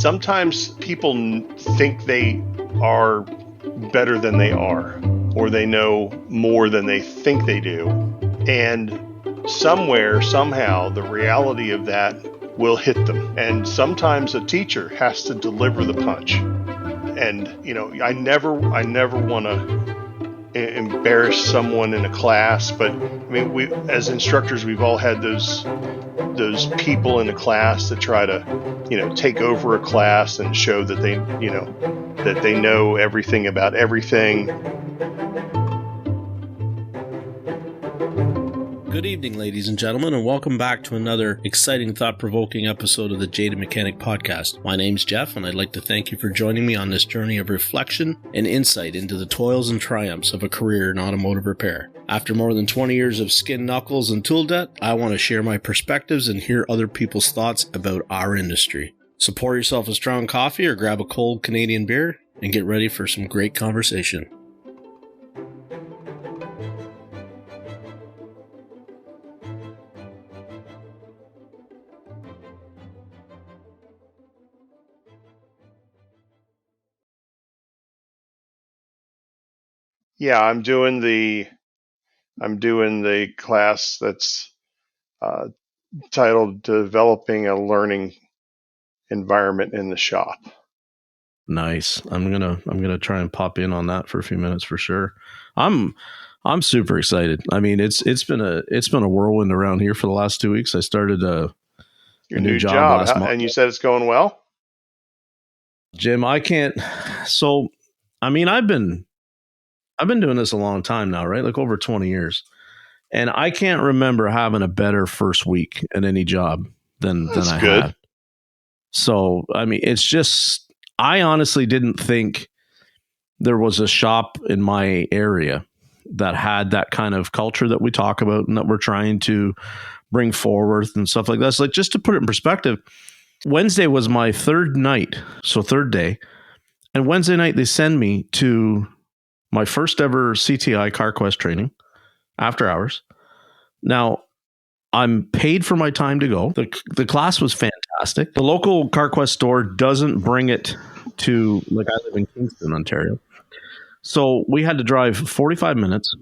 sometimes people think they are better than they are, or they know more than they think they do. And somewhere, somehow, the reality of that will hit them. And sometimes a teacher has to deliver the punch. And, I never want to embarrass someone in a class, but we, as instructors, we've all had those people in a class that try to, take over a class and show that they know everything about everything. Good evening, ladies and gentlemen, and welcome back to another exciting, thought-provoking episode of the Jaded Mechanic podcast. My name's Jeff, and I'd like to thank you for joining me on this journey of reflection and insight into the toils and triumphs of a career in automotive repair. After more than 20 years of skin knuckles and tool debt, I want to share my perspectives and hear other people's thoughts about our industry. So pour yourself a strong coffee or grab a cold Canadian beer and get ready for some great conversation. Yeah, I'm doing the class that's titled Developing a Learning Environment in the Shop. Nice. I'm gonna try and pop in on that for a few minutes for sure. I'm super excited. I mean, it's been a whirlwind around here for the last 2 weeks. I started a new job last month, and you said it's going well. Jim, I can't. So, I mean, I've been doing this a long time now, right? Like over 20 years. And I can't remember having a better first week at any job than I had. So, I mean, it's just, I honestly didn't think there was a shop in my area that had that kind of culture that we talk about and that we're trying to bring forward and stuff like that. So, like, just to put it in perspective, Wednesday was my third day. And Wednesday night, they send me to my first ever CTI CarQuest training after hours. Now, I'm paid for my time to go. The class was fantastic. The local CarQuest store doesn't bring it to, like, I live in Kingston, Ontario. So we had to drive 45 minutes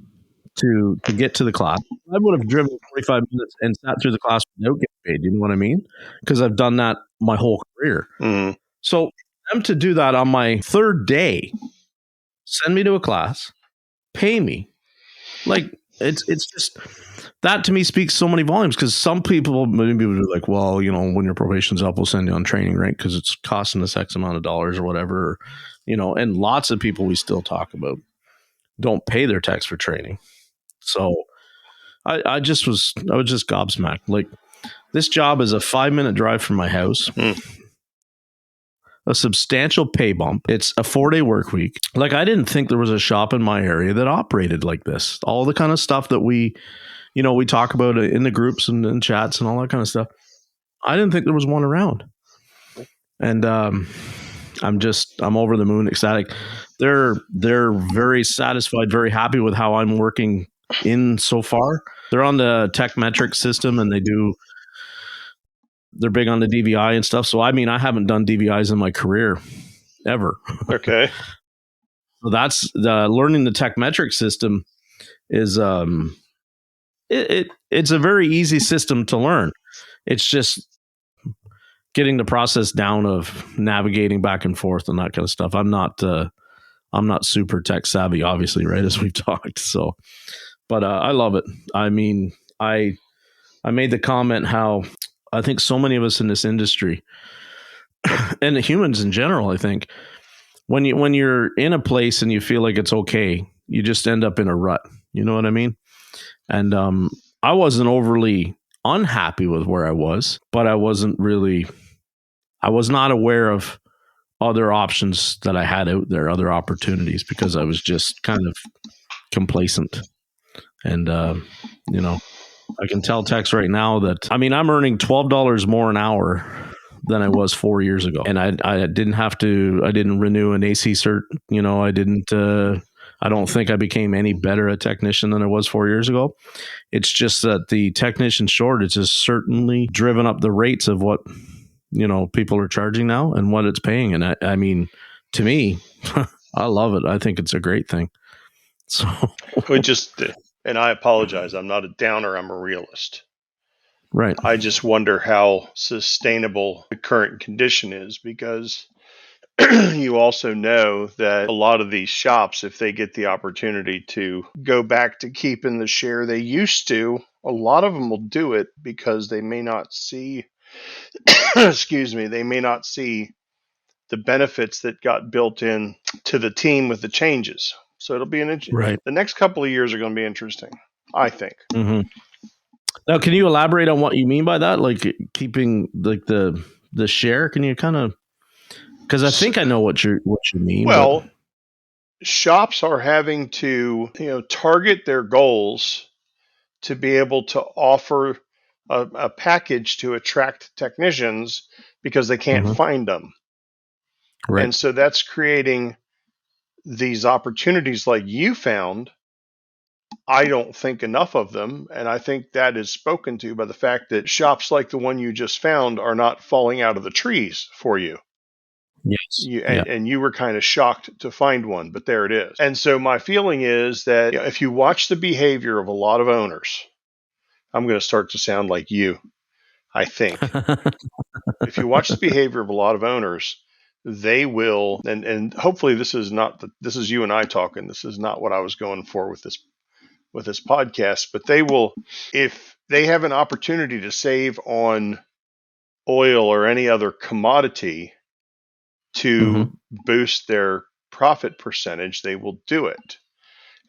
to get to the class. I would have driven 45 minutes and sat through the class without getting paid. You know what I mean? Because I've done that my whole career. Mm. So for them to do that on my third day, send me to a class, pay me, like, it's just, that to me speaks so many volumes, because some people maybe would be like, well, when your probation's up, we'll send you on training, right? Because it's costing us X amount of dollars or whatever, and lots of people we still talk about don't pay their techs for training. So I was just gobsmacked. Like, this job is a 5-minute drive from my house. A substantial pay bump. It's a 4-day work week. Like, I didn't think there was a shop in my area that operated like this. All the kind of stuff that we talk about in the groups and chats and all that kind of stuff. I didn't think there was one around. And I'm over the moon ecstatic. They're very satisfied, very happy with how I'm working in so far. They're on the tech metric system, and they're big on the DVI and stuff. So, I mean, I haven't done DVIs in my career ever. Okay. So that's learning the tech metric system is, it's a very easy system to learn. It's just getting the process down of navigating back and forth and that kind of stuff. I'm not super tech savvy, obviously, right? As we've talked. So, but I love it. I mean, I made the comment how I think so many of us in this industry and the humans in general, I think when you're in a place and you feel like it's okay, you just end up in a rut. You know what I mean? And I wasn't overly unhappy with where I was, but I was not aware of other options that I had out there, other opportunities, because I was just kind of complacent. And, I can tell techs right now that, I mean, I'm earning $12 more an hour than I was 4 years ago. And I didn't renew an AC cert. I don't think I became any better a technician than I was 4 years ago. It's just that the technician shortage has certainly driven up the rates of what people are charging now and what it's paying. And I mean, to me, I love it. I think it's a great thing. So It just, and I apologize, I'm not a downer, I'm a realist. right. I just wonder how sustainable the current condition is, because you also know that a lot of these shops, if they get the opportunity to go back to keeping the share they used to, a lot of them will do it because they may not see, excuse me, they may not see the benefits that got built in to the team with the changes. So it'll be Right. the next couple of years are going to be interesting, I think. Mm-hmm. Now, can you elaborate on what you mean by that? Like keeping like the share? Can you kind of, because I think I know what you mean, but Well, shops are having to, target their goals to be able to offer a package to attract technicians because they can't Mhm. find them. Right. And so that's creating these opportunities like you found. I don't think enough of them. And I think that is spoken to by the fact that shops like the one you just found are not falling out of the trees for you. Yes. You, Yeah. and you were kind of shocked to find one, but there it is. And so my feeling is that if you watch the behavior of a lot of owners, I'm going to start to sound like you, I think. If you watch the behavior of a lot of owners, they will, and hopefully this is not this is you and I talking. This is not what I was going for with this podcast, but they will, if they have an opportunity to save on oil or any other commodity to hmm boost their profit percentage, they will do it.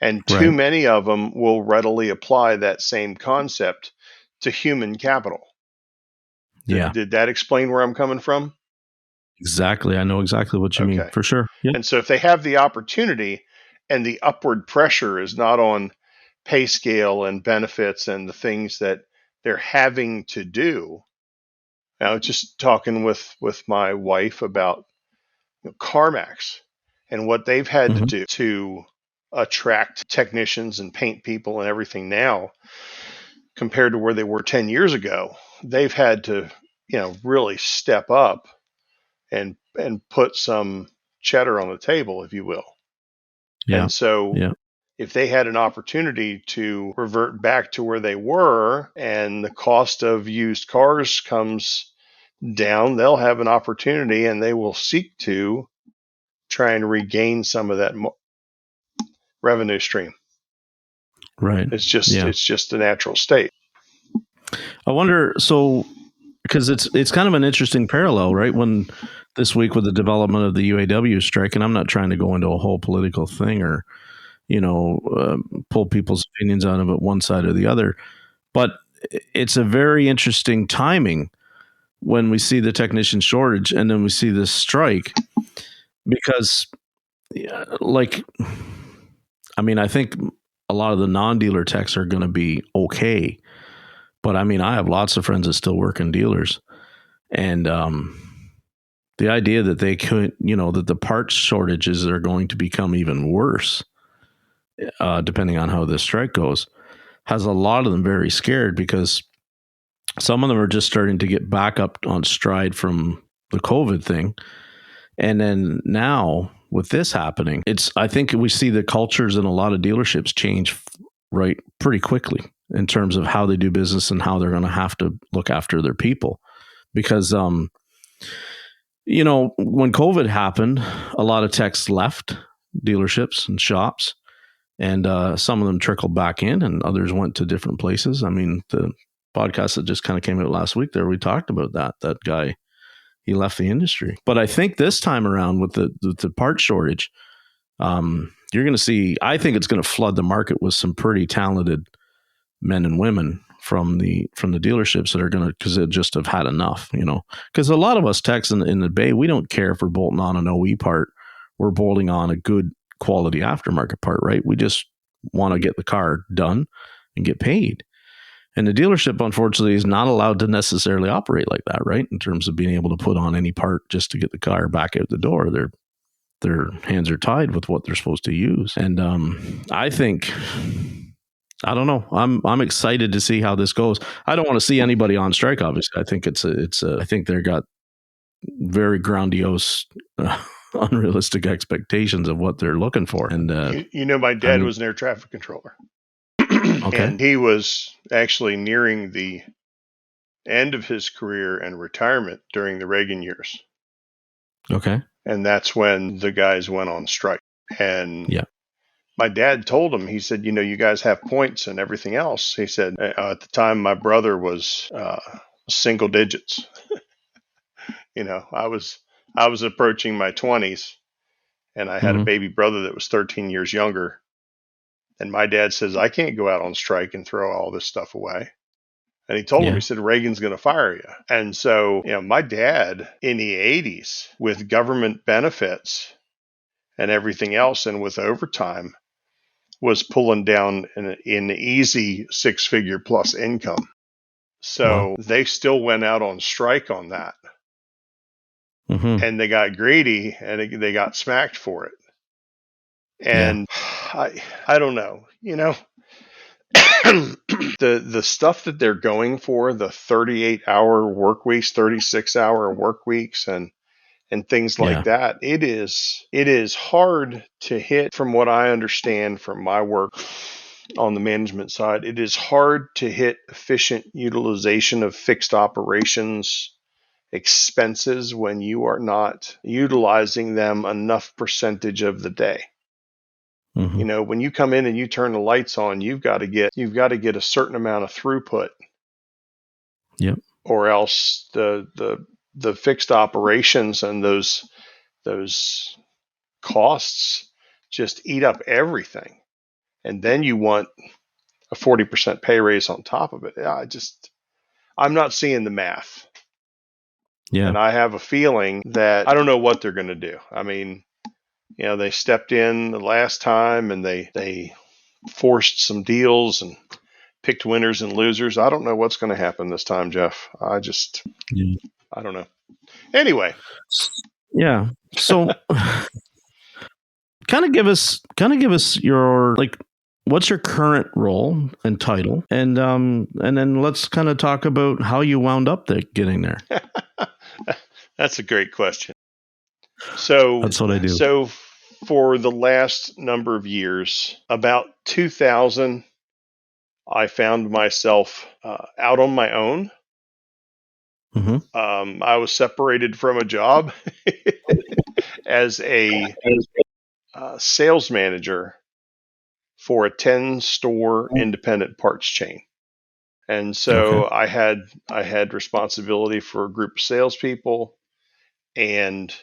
And too Right. many of them will readily apply that same concept to human capital. Yeah. Did that explain where I'm coming from? Exactly. I know exactly what you mean Okay. for sure. Yeah. And so if they have the opportunity and the upward pressure is not on pay scale and benefits and the things that they're having to do. Now, just talking with my wife about CarMax and what they've had to hmm do to attract technicians and paint people and everything now compared to where they were 10 years ago. They've had to, really step up and put some cheddar on the table, if you will. Yeah. And so Yeah. if they had an opportunity to revert back to where they were and the cost of used cars comes down, they'll have an opportunity and they will seek to try and regain some of that revenue stream. Right. Yeah. It's just a natural state. I wonder. So, because it's kind of an interesting parallel, right? When this week with the development of the UAW strike, and I'm not trying to go into a whole political thing or pull people's opinions out of it one side or the other, but it's a very interesting timing when we see the technician shortage and then we see this strike because like I mean I think a lot of the non-dealer techs are going to be okay, but I mean I have lots of friends that still work in dealers, and the idea that they could that the parts shortages are going to become even worse depending on how this strike goes has a lot of them very scared because some of them are just starting to get back up on stride from the COVID thing. And then now with this happening, I think we see the cultures in a lot of dealerships change right pretty quickly in terms of how they do business and how they're going to have to look after their people. Because, when COVID happened, a lot of techs left dealerships and shops, and some of them trickled back in and others went to different places. I mean, the podcast that just kind of came out last week there, we talked about that guy, he left the industry. But I think this time around with the part shortage, you're going to see, I think it's going to flood the market with some pretty talented men and women from the dealerships that are going to, because they just have had enough, because a lot of us techs in the Bay, we don't care if we're bolting on an OE part, we're bolting on a good quality aftermarket part, right? We just want to get the car done and get paid. And the dealership, unfortunately, is not allowed to necessarily operate like that, right? In terms of being able to put on any part just to get the car back out the door. Their hands are tied with what they're supposed to use. And I think, I don't know. I'm excited to see how this goes. I don't want to see anybody on strike. Obviously, I think I think very grandiose, unrealistic expectations of what they're looking for. And my dad was an air traffic controller. Okay. And he was actually nearing the end of his career and retirement during the Reagan years. Okay. And that's when the guys went on strike. And Yeah. my dad told him, he said, you guys have points and everything else. He said, at the time, my brother was single digits. I was approaching my 20s, and I had a baby brother that was 13 years younger. And my dad says, I can't go out on strike and throw all this stuff away. And he told him, he said, Reagan's going to fire you. And so, my dad in the 80s with government benefits and everything else and with overtime was pulling down an easy 6-figure plus income. So they still went out on strike on that. And they got greedy and they got smacked for it. And I don't know, the stuff that they're going for, the 38-hour work weeks, 36-hour work weeks, and things like that, it is hard to hit. From what I understand from my work on the management side, it is hard to hit efficient utilization of fixed operations expenses when you are not utilizing them enough percentage of the day. When you come in and you turn the lights on, you've got to get a certain amount of throughput. Yep. Or else the fixed operations and those costs just eat up everything. And then you want a 40% pay raise on top of it. I'm not seeing the math. Yeah. And I have a feeling that I don't know what they're going to do. I mean, they stepped in the last time and they forced some deals and picked winners and losers. I don't know what's going to happen this time, Jeff. I don't know. Anyway. Yeah. So kind of give us your, what's your current role and title? And then let's kind of talk about how you wound up getting there. That's a great question. So that's what I do. So for the last number of years, about 2000, I found myself out on my own. I was separated from a job as a sales manager for a 10-store independent parts chain. And so I had responsibility for a group of salespeople, and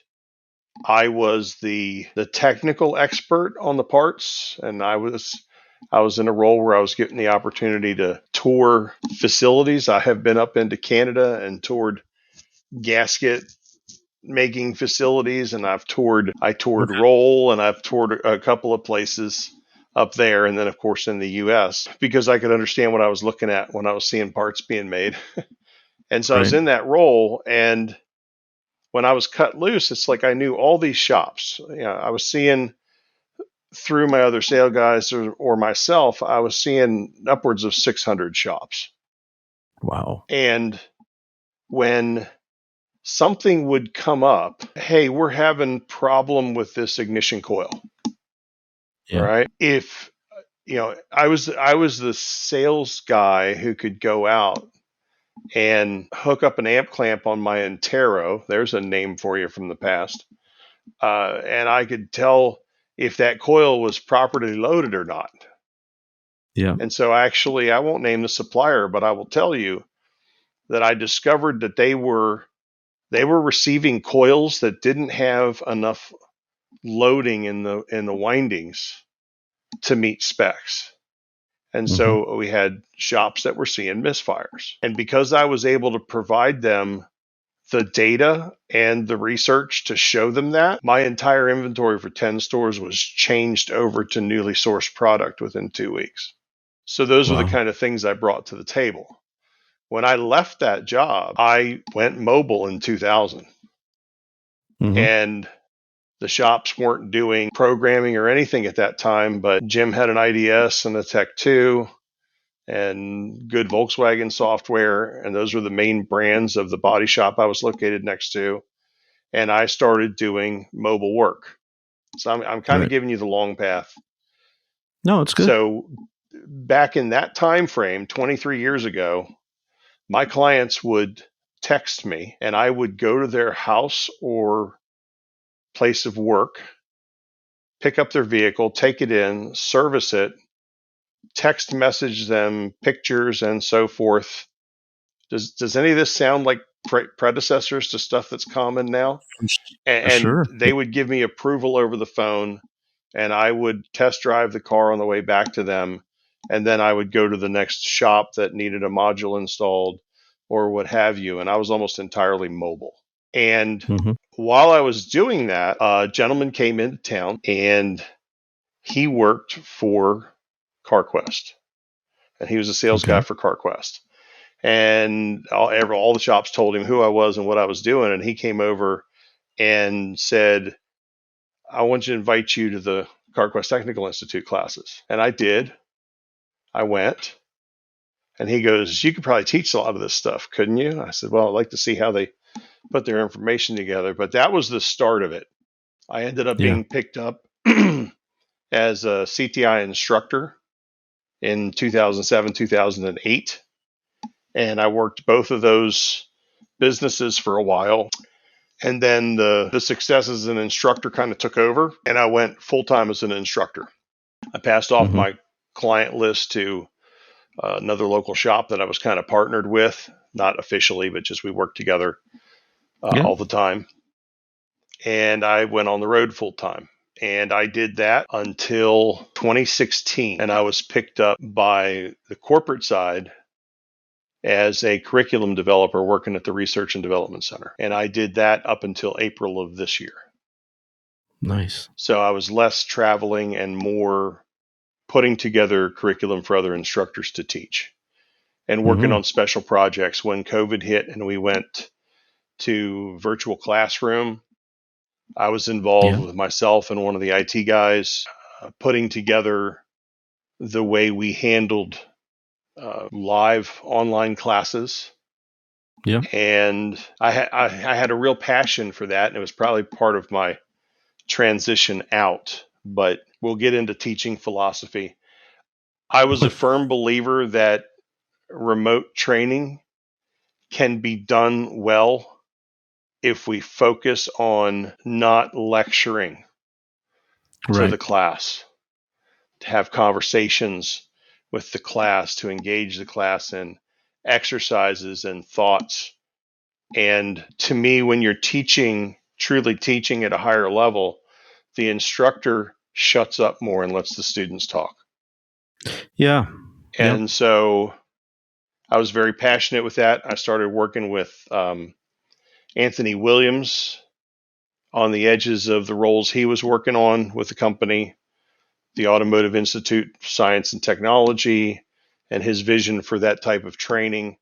I was the technical expert on the parts, and I was in a role where I was getting the opportunity to tour facilities. I have been up into Canada and toured gasket making facilities, and I toured Roll, and I've toured a couple of places up there, and then of course in the US, because I could understand what I was looking at when I was seeing parts being made. And so I was in that role, and when I was cut loose, it's like I knew all these shops. I was seeing through my other sale guys or myself, I was seeing upwards of 600 shops. Wow. And when something would come up, hey, we're having problem with this ignition coil. Yeah. Right? If I was the sales guy who could go out and hook up an amp clamp on my Antero. There's a name for you from the past. And I could tell if that coil was properly loaded or not. Yeah. And so actually, I won't name the supplier, but I will tell you that I discovered that they were receiving coils that didn't have enough loading in the windings to meet specs. And so we had shops that were seeing misfires. And because I was able to provide them the data and the research to show them that, my entire inventory for 10 stores was changed over to newly sourced product within 2 weeks. So those are the kind of things I brought to the table. When I left that job, I went mobile in 2000. And the shops weren't doing programming or anything at that time, but Jim had an IDS and a Tech 2 and good Volkswagen software. And those were the main brands of the body shop I was located next to. and I started doing mobile work. So I'm kind of Right. giving you the long path. No, it's good. So back in that time frame, 23 years ago, my clients would text me and I would go to their house or place of work, pick up their vehicle, take it in, service it, text message them pictures and so forth. Does any of this sound like predecessors to stuff that's common now? And Sure. they would give me approval over the phone, and I would test drive the car on the way back to them, and then I would go to the next shop that needed a module installed or what have you, and I was almost entirely mobile. And Hmm. while I was doing that, a gentleman came into town, and he worked for CarQuest, and he was a sales guy Okay. for CarQuest. And all the shops told him who I was and what I was doing, and he came over and said, I want you to invite you to the CarQuest Technical Institute classes. And I did. I went. And he goes, you could probably teach a lot of this stuff, couldn't you? I said, well, I'd like to see how they put their information together. But that was the start of it. I ended up Yeah. being picked up as a CTI instructor in 2007, 2008. And I worked both of those businesses for a while. And then the success as an instructor kind of took over, and I went full time as an instructor. I passed off Hmm. my client list to another local shop that I was kind of partnered with, not officially, but just we worked together Yeah. all the time. And I went on the road full time. And I did that until 2016. And I was picked up by the corporate side as a curriculum developer working at the Research and Development Center. And I did that up until April of this year. Nice. So I was less traveling and more putting together curriculum for other instructors to teach and working Hmm. on special projects. When COVID hit and we went to virtual classroom, I was involved Yeah. with myself and one of the IT guys putting together the way we handled live online classes. Yeah. And I had a real passion for that. And it was probably part of my transition out, but we'll get into teaching philosophy. I was a firm believer that remote training can be done well if we focus on not lecturing to Right. the class, to have conversations with the class, to engage the class in exercises and thoughts. And to me, when you're teaching, truly teaching at a higher level, the instructor shuts up more and lets the students talk. Yeah. Yep. And so I was very passionate with that. I started working with Anthony Williams on the edges of the roles he was working on with the company, the Automotive Institute of Science and Technology, and his vision for that type of training.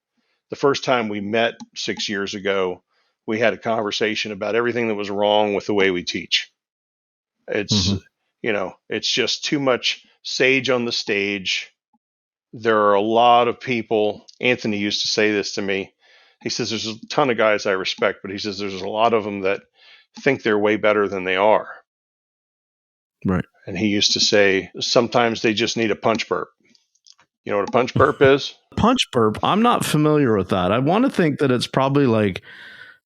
The first time we met 6 years ago, we had a conversation about everything that was wrong with the way we teach. It's, Hmm. it's just too much sage on the stage. There are a lot of people. Anthony used to say this to me. He says, there's a ton of guys I respect, but he says, there's a lot of them that think they're way better than they are. Right. And he used to say, sometimes they just need a punch burp. You know what a punch burp is? Punch burp. I'm not familiar with that. I want to think that it's probably like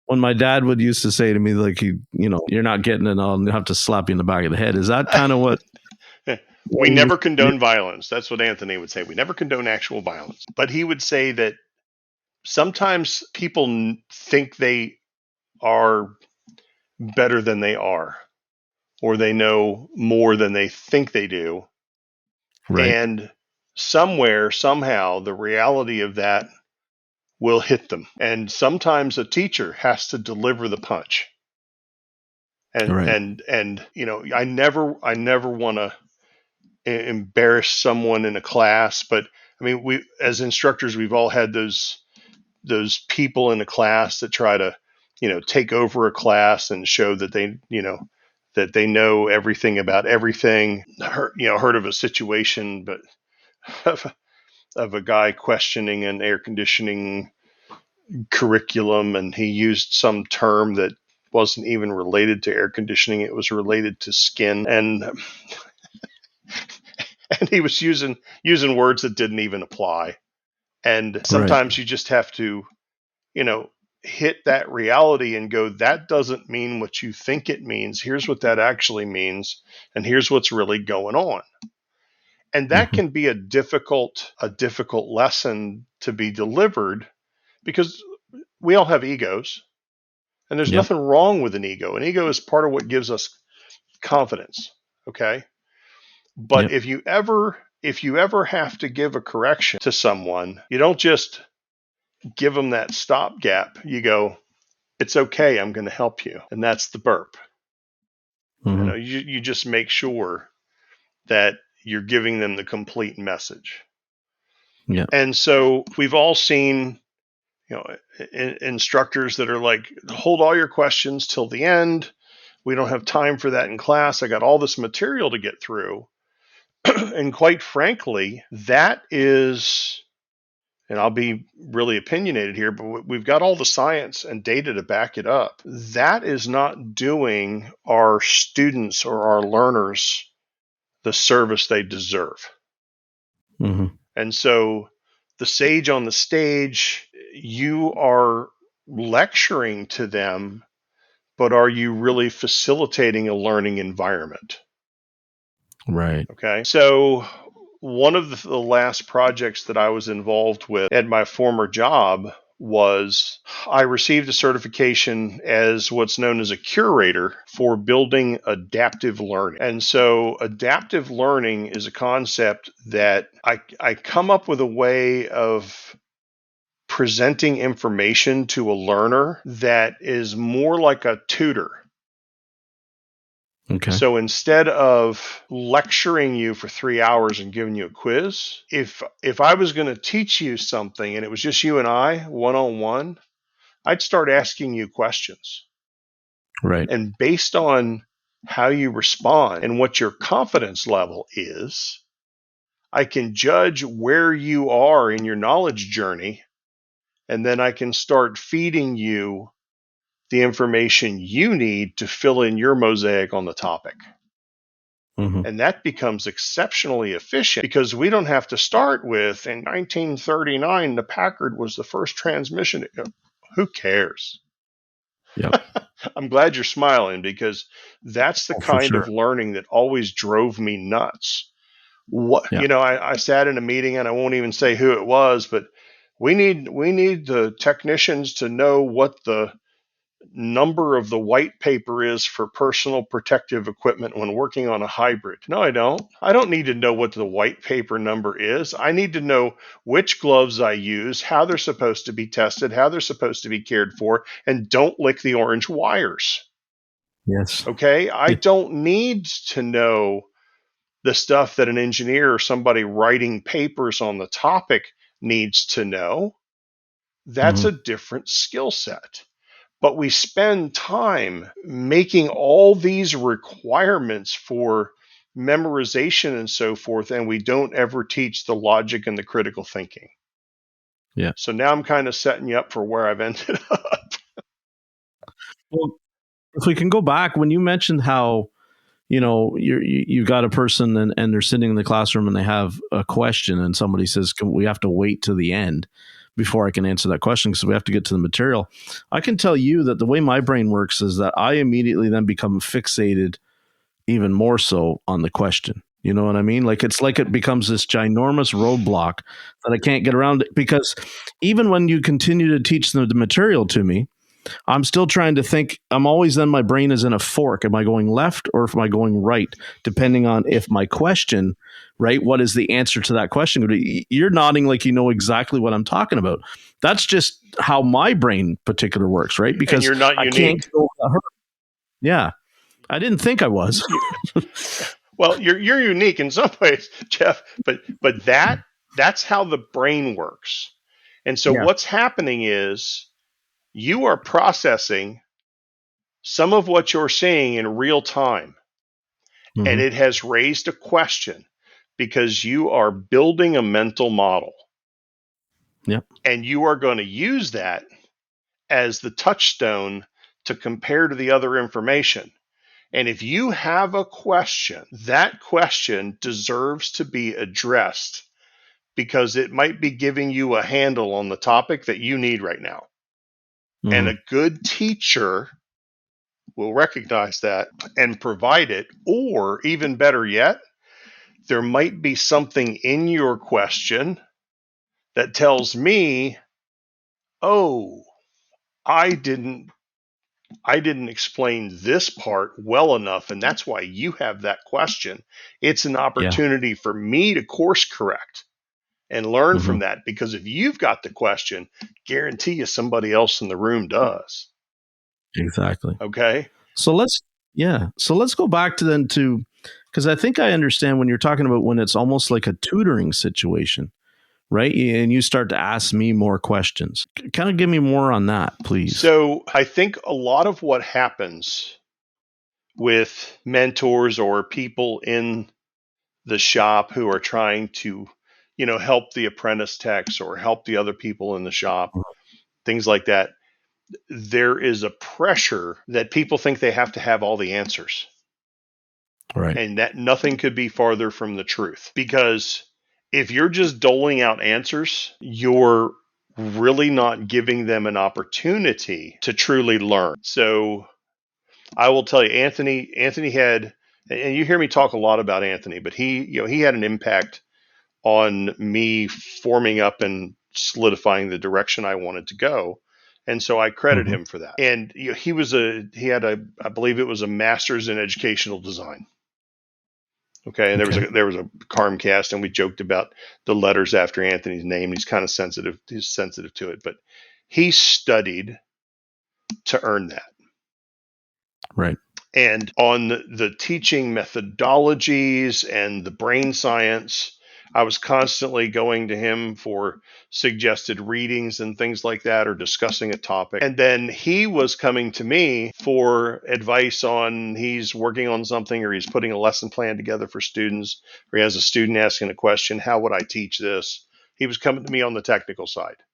when my dad would used to say to me, like, you're not getting it, I'll have to slap you in the back of the head. Is that kind of what? We never condone violence. That's what Anthony would say. We never condone actual violence. But he would say that sometimes people think they are better than they are, or they know more than they think they do. Right. And somewhere, somehow, the reality of that will hit them. And sometimes a teacher has to deliver the punch. Right. I never want to embarrass someone in a class, but I mean, we as instructors, we've all had those people in a class that try to, take over a class and show that they know everything about everything. Heard of a situation, but of a guy questioning an air conditioning curriculum, and he used some term that wasn't even related to air conditioning. It was related to skin. And he was using words that didn't even apply. And Right. sometimes you just have to, you know, hit that reality and go, that doesn't mean what you think it means. Here's what that actually means. And here's what's really going on. And that Hmm. can be a difficult lesson to be delivered, because we all have egos, and there's Yep. nothing wrong with an ego. An ego is part of what gives us confidence. Okay. But Yep. if you ever have to give a correction to someone, you don't just give them that stopgap. You go, it's okay, I'm going to help you. And that's the burp. Hmm. You just make sure that you're giving them the complete message. Yep. And so we've all seen, instructors that are like, hold all your questions till the end. We don't have time for that in class. I got all this material to get through. And quite frankly, that is, and I'll be really opinionated here, but we've got all the science and data to back it up. That is not doing our students or our learners the service they deserve. Hmm. And so, the sage on the stage, you are lecturing to them, but are you really facilitating a learning environment? Right. Okay. So, one of the last projects that I was involved with at my former job was I received a certification as what's known as a curator for building adaptive learning. And so, adaptive learning is a concept that I come up with a way of presenting information to a learner that is more like a tutor. Okay. So instead of lecturing you for 3 hours and giving you a quiz, if I was going to teach you something and it was just you and I, one on one, I'd start asking you questions. Right. And based on how you respond and what your confidence level is, I can judge where you are in your knowledge journey. And then I can start feeding you the information you need to fill in your mosaic on the topic. Hmm. And that becomes exceptionally efficient because we don't have to start with, in 1939, the Packard was the first transmission. Who cares? Yep. I'm glad you're smiling, because that's the Oh, for kind sure. of learning that always drove me nuts. Yeah. I sat in a meeting, and I won't even say who it was, but we need the technicians to know what the number of the white paper is for personal protective equipment when working on a hybrid. No, I don't. I don't need to know what the white paper number is. I need to know which gloves I use, how they're supposed to be tested, how they're supposed to be cared for, and don't lick the orange wires. Yes. Okay? I don't need to know the stuff that an engineer or somebody writing papers on the topic needs to know. That's Hmm. a different skill set. But we spend time making all these requirements for memorization and so forth, and we don't ever teach the logic and the critical thinking. Yeah. So now I'm kind of setting you up for where I've ended up. Well, if we can go back when you mentioned how you've got a person and they're sitting in the classroom and they have a question and somebody says, we have to wait to the end before I can answer that question because we have to get to the material. I can tell you that the way my brain works is that I immediately then become fixated even more so on the question. You know what I mean? Like it's like it becomes this ginormous roadblock that I can't get around it, because even when you continue to teach the material to me, I'm still trying to think. I'm always then my brain is in a fork. Am I going left or am I going right? Depending on if my question, right? What is the answer to that question? You're nodding like you know exactly what I'm talking about. That's just how my brain particular works, right? And Because you're not I can't unique. go with her. Yeah. I didn't think I was. You, well, you're unique in some ways, Jeff, but that's how the brain works. And so Yeah. what's happening is you are processing some of what you're seeing in real time, and Hmm. it has raised a question because you are building a mental model, Yep. and you are going to use that as the touchstone to compare to the other information. And if you have a question, that question deserves to be addressed because it might be giving you a handle on the topic that you need right now. And Hmm. a good teacher will recognize that and provide it. Or even better yet, there might be something in your question that tells me, oh, I didn't explain this part well enough, and that's why you have that question. It's an Yeah. opportunity for me to course correct and learn Hmm. from that, because if you've got the question, guarantee you somebody else in the room does. Exactly. Okay? So let's go back to then to, because I think I understand when you're talking about when it's almost like a tutoring situation, right? And you start to ask me more questions. Kind of give me more on that, please. So I think a lot of what happens with mentors or people in the shop who are trying to, help the apprentice techs or help the other people in the shop, things like that, there is a pressure that people think they have to have all the answers. Right. And that nothing could be farther from the truth. Because if you're just doling out answers, you're really not giving them an opportunity to truly learn. So I will tell you, Anthony had, and you hear me talk a lot about Anthony, but he had an impact on me forming up and solidifying the direction I wanted to go. And so I credit Hmm. him for that. And he had a, I believe it was a master's in educational design. Okay, and Okay. there was a Carmcast, and we joked about the letters after Anthony's name. He's kind of sensitive. He's sensitive to it, but he studied to earn that. Right. And on the teaching methodologies and the brain science, I was constantly going to him for suggested readings and things like that, or discussing a topic. And then he was coming to me for advice on, he's working on something, or he's putting a lesson plan together for students, or he has a student asking a question, how would I teach this? He was coming to me on the technical side. Right.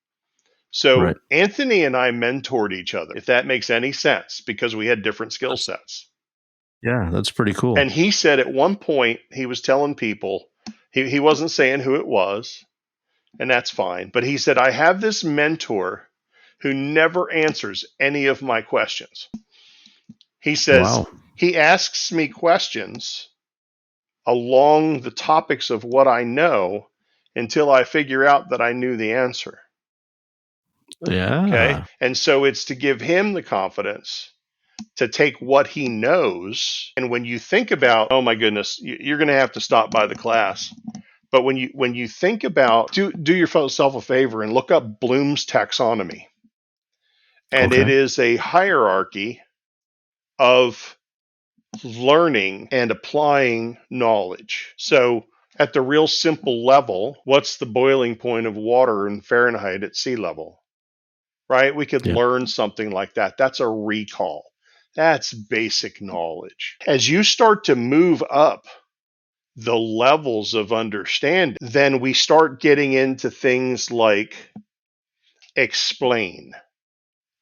So Anthony and I mentored each other, if that makes any sense, because we had different skill That's, sets. yeah, that's pretty cool. And he said at one point, he was telling people, he wasn't saying who it was, and that's fine. But he said, I have this mentor who never answers any of my questions. He says, Wow. he asks me questions along the topics of what I know until I figure out that I knew the answer. Okay. Yeah. And so it's to give him the confidence to take what he knows. And when you think about, oh my goodness, you're going to have to stop by the class. But when you think about, do yourself a favor and look up Bloom's taxonomy. And it Okay. is a hierarchy of learning and applying knowledge. So at the real simple level, what's the boiling point of water in Fahrenheit at sea level? Right? We could Yeah. learn something like that. That's a recall. That's basic knowledge. As you start to move up the levels of understanding, then we start getting into things like explain.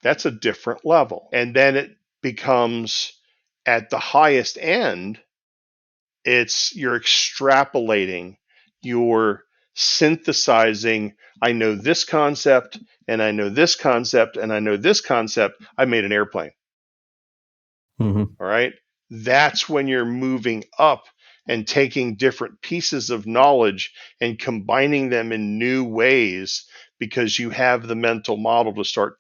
That's a different level. And then it becomes, at the highest end, it's you're extrapolating, you're synthesizing. I know this concept, and I know this concept, and I know this concept. I made an airplane. Hmm. All right. That's when you're moving up and taking different pieces of knowledge and combining them in new ways, because you have the mental model to start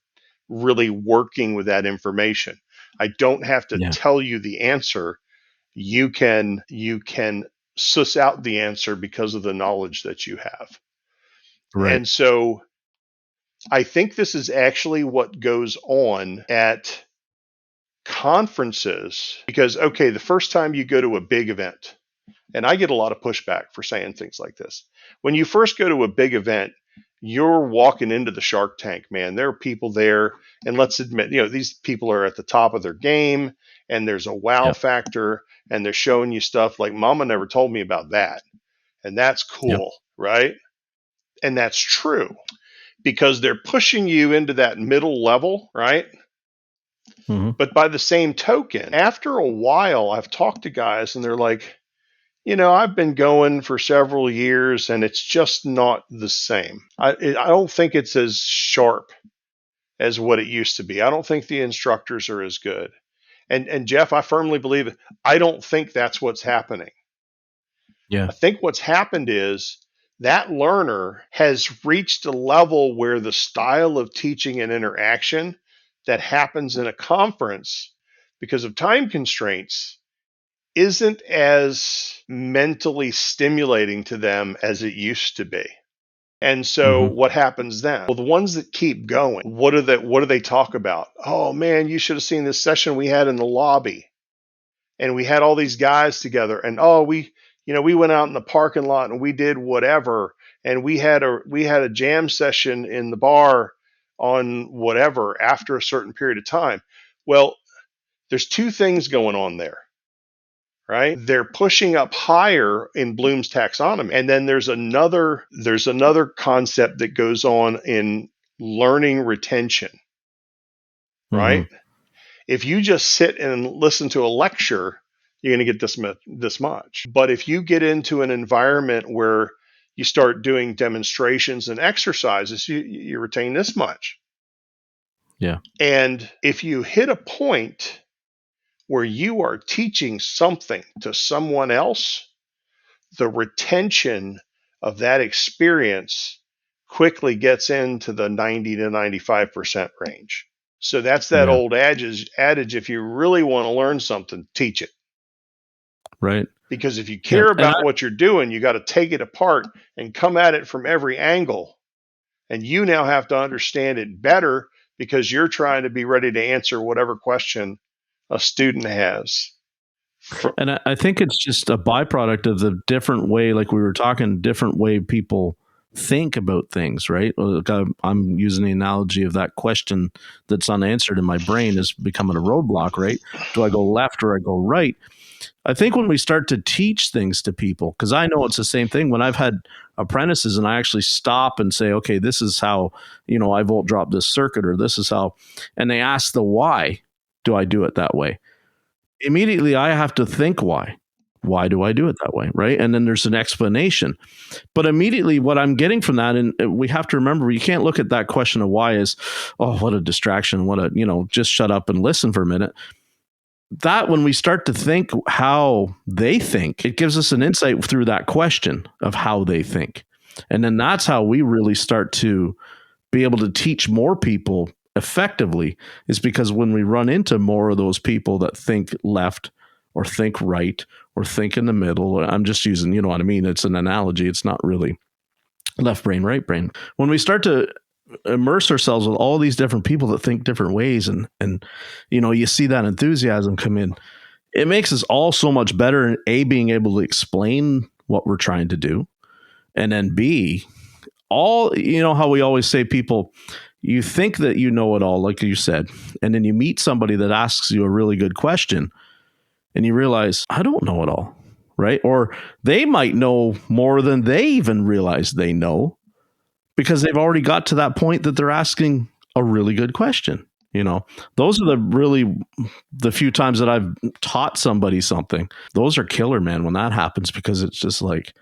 really working with that information. I don't have to Yeah. tell you the answer. You can suss out the answer because of the knowledge that you have. Right. And so I think this is actually what goes on at conferences, because okay, the first time you go to a big event, and I get a lot of pushback for saying things like this. When you first go to a big event, you're walking into the Shark Tank, man. There are people there, and let's admit, these people are at the top of their game, and there's a wow Yep. factor, and they're showing you stuff like mama never told me about that. And that's Yep. cool, right? And that's true, because they're pushing you into that middle level, right? But by the same token, after a while, I've talked to guys and they're like, I've been going for several years and it's just not the same. I don't think it's as sharp as what it used to be. I don't think the instructors are as good. And Jeff, I firmly believe it. I don't think that's what's happening. Yeah. I think what's happened is that learner has reached a level where the style of teaching and interaction that happens in a conference because of time constraints isn't as mentally stimulating to them as it used to be. And so Mm-hmm. what happens then? Well, the ones that keep going, what do they talk about? Oh man, you should have seen this session we had in the lobby. And we had all these guys together and we went out in the parking lot and we did whatever and we had a jam session in the bar on whatever after a certain period of time. Well, there's two things going on there, right? They're pushing up higher in Bloom's taxonomy. And then there's another concept that goes on in learning retention, Mm-hmm. right? If you just sit and listen to a lecture, you're going to get this much. But if you get into an environment where you start doing demonstrations and exercises, you retain this much. Yeah. And if you hit a point where you are teaching something to someone else, the retention of that experience quickly gets into the 90 to 95% range. So that's that Yeah. old adage, if you really want to learn something, teach it. Right. Because if you Yeah. care And about what you're doing, you got to take it apart and come at it from every angle. And you now have to understand it better because you're trying to be ready to answer whatever question a student has. I think it's just a byproduct of the different way, like we were talking, different way people think about things, right? Like I'm using the analogy of that question that's unanswered in my brain is becoming a roadblock, right? Do I go left or I go right? I think when we start to teach things to people, because I know it's the same thing when I've had apprentices and I actually stop and say, okay, this is how, I volt drop this circuit or this is how, and they ask the why do I do it that way? Immediately I have to think why. Why do I do it that way? Right. And then there's an explanation. But immediately what I'm getting from that, and we have to remember, you can't look at that question of why as, oh, what a distraction. What a, just shut up and listen for a minute. That when we start to think how they think, it gives us an insight through that question of how they think. And then that's how we really start to be able to teach more people effectively, is because when we run into more of those people that think left or think right or think in the middle, I'm just using, what I mean? It's an analogy. It's not really left brain, right brain. When we start to immerse ourselves with all these different people that think different ways and you see that enthusiasm come in, it makes us all so much better in A, being able to explain what we're trying to do, and then B, all, how we always say, people, you think that you know it all, like you said, and then you meet somebody that asks you a really good question and you realize, I don't know it all, right? Or they might know more than they even realize they know, because they've already got to that point that they're asking a really good question. Those are the few times that I've taught somebody something. Those are killer, man, when that happens, because it's just like,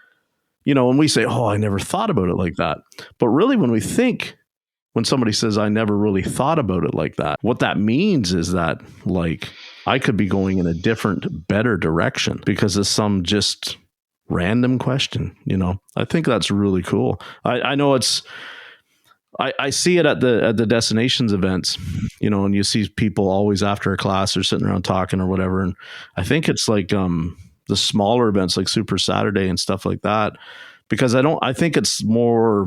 when we say, oh, I never thought about it like that. But really, when somebody says, I never really thought about it like that, what that means is that, like, I could be going in a different, better direction because of some just random question. I think that's really cool. I know I see it at the destinations events, and you see people always after a class or sitting around talking or whatever. And I think it's like the smaller events like Super Saturday and stuff like that, because I think it's more,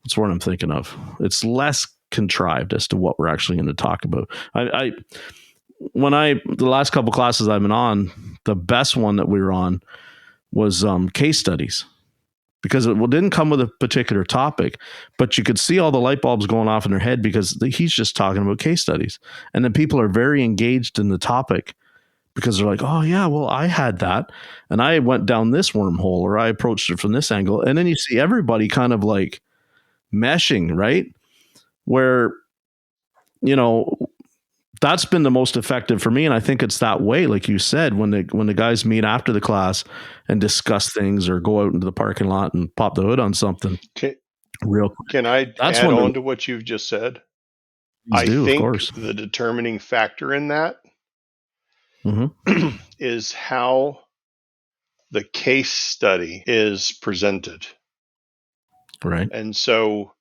what's the word I'm thinking of? It's less contrived as to what we're actually going to talk about. The last couple classes I've been on, the best one that we were on was case studies, because it didn't come with a particular topic, but you could see all the light bulbs going off in their head because he's just talking about case studies. And then people are very engaged in the topic because they're like, oh yeah, well, I had that and I went down this wormhole or I approached it from this angle. And then you see everybody kind of like meshing, right? Where, you know, that's been the most effective for me. And I think it's that way, like you said, when the guys meet after the class and discuss things or go out into the parking lot and pop the hood on something Can, real quick. can I That's add when on to what you've just said? these I do, of think course. the determining factor in that Mm-hmm. is how the case study is presented. Right. And so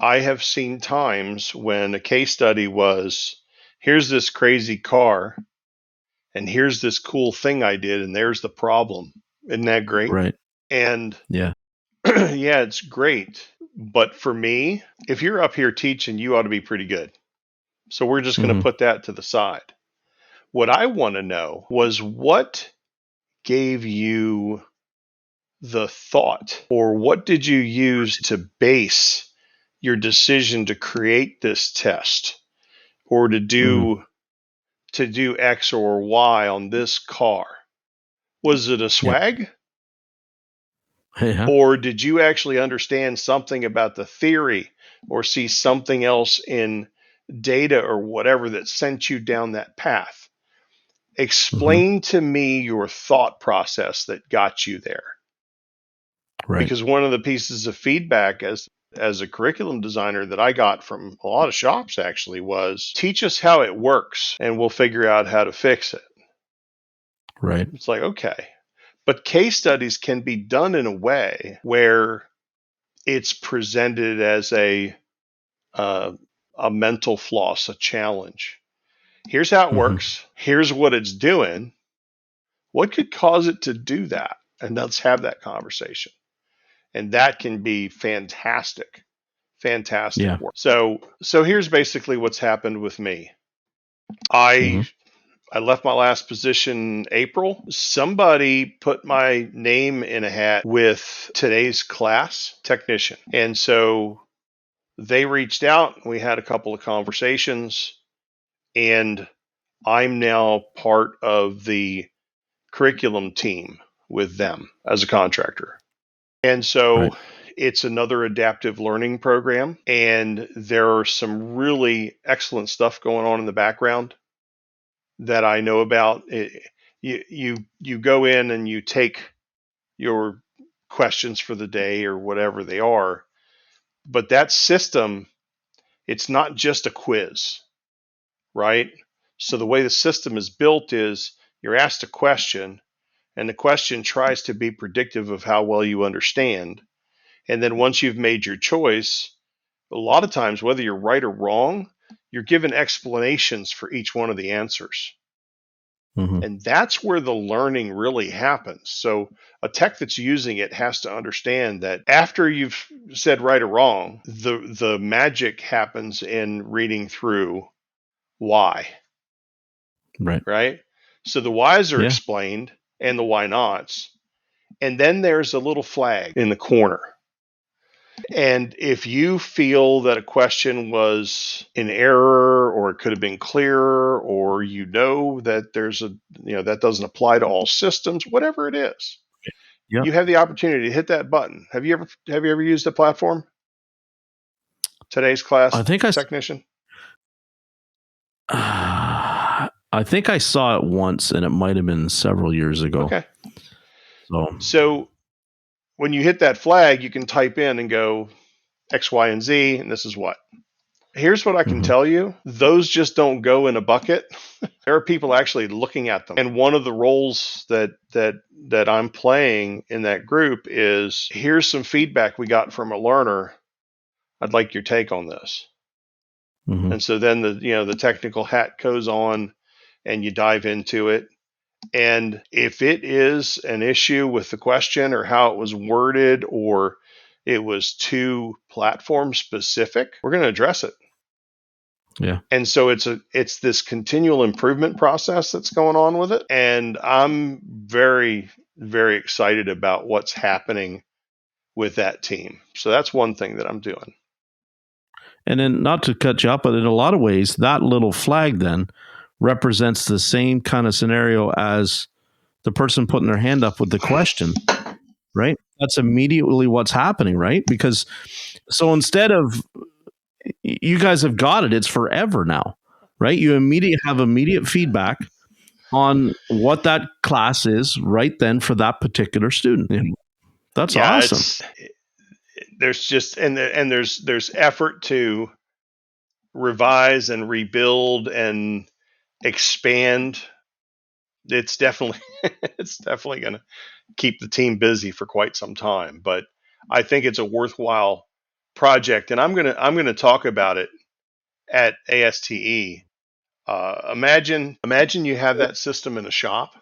I have seen times when a case study was, here's this crazy car, and here's this cool thing I did, and there's the problem. Isn't that great? Right. And Yeah. yeah, it's great. But for me, if you're up here teaching, you ought to be pretty good. So we're just going to Mm-hmm. put that to the side. What I want to know was what gave you the thought, or what did you use to base your decision to create this test or to Mm-hmm. do X or Y on this car? Was it a Yep. swag? Yeah. Or did you actually understand something about the theory or see something else in data or whatever that sent you down that path? Mm-hmm. Explain to me your thought process that got you there. Right. Because one of the pieces of feedback as a curriculum designer that I got from a lot of shops actually was, teach us how it works and we'll figure out how to fix it. Right. It's like, okay. But case studies can be done in a way where it's presented as uh, a mental floss, a challenge. Here's how it Mm-hmm. works. Here's what it's doing. What could cause it to do that? And let's have that conversation. And that can be fantastic, fantastic Yeah. work. So here's basically what's happened with me. I Mm-hmm. I left my last position April. Somebody put my name in a hat with today's class technician. And so they reached out. We had a couple of conversations, and I'm now part of the curriculum team with them as a contractor. And Right. so it's another adaptive learning program, and there are some really excellent stuff going on in the background that I know about. You go in and you take your questions for the day or whatever they are, but that system, it's not just a quiz, right? So the way the system is built is you're asked a question, and the question tries to be predictive of how well you understand. And then once you've made your choice, a lot of times, whether you're right or wrong, you're given explanations for each one of the answers. Mm-hmm. And that's where the learning really happens. So a tech that's using it has to understand that after you've said right or wrong, the magic happens in reading through why, Right. right? So the whys are Yeah. explained and the why nots. And then there's a little flag in the corner. And if you feel that a question was in error or it could have been clearer, or you know that there's that doesn't apply to all systems, whatever it is, Yeah. you have the opportunity to hit that button. Have you ever used the platform? Today's I class think technician? I think I saw it once, and it might have been several years ago. Okay. So. So when you hit that flag, you can type in and go X, Y, and Z, and this is what. Here's what I can Mm-hmm. tell you. Those just don't go in a bucket. There are people actually looking at them. And one of the roles that I'm playing in that group is, here's some feedback we got from a learner. I'd like your take on this. Mm-hmm. And so then the technical hat goes on and you dive into it. And if it is an issue with the question or how it was worded, or it was too platform specific, we're going to address it. Yeah. And so it's this continual improvement process that's going on with it. And I'm very, very excited about what's happening with that team. So that's one thing that I'm doing. And then, not to cut you up, but in a lot of ways, that little flag then represents the same kind of scenario as the person putting their hand up with the question, right? That's immediately what's happening, right? Because so instead of, you guys have got it, it's forever now, right? You have immediate feedback on what that class is right then for that particular student. That's Yeah, awesome. it's there's just and there's effort to revise and rebuild and expand. It's definitely it's definitely going to keep the team busy for quite some time, but I think it's a worthwhile project, and I'm gonna talk about it at ASTE. Imagine you have that system in a shop.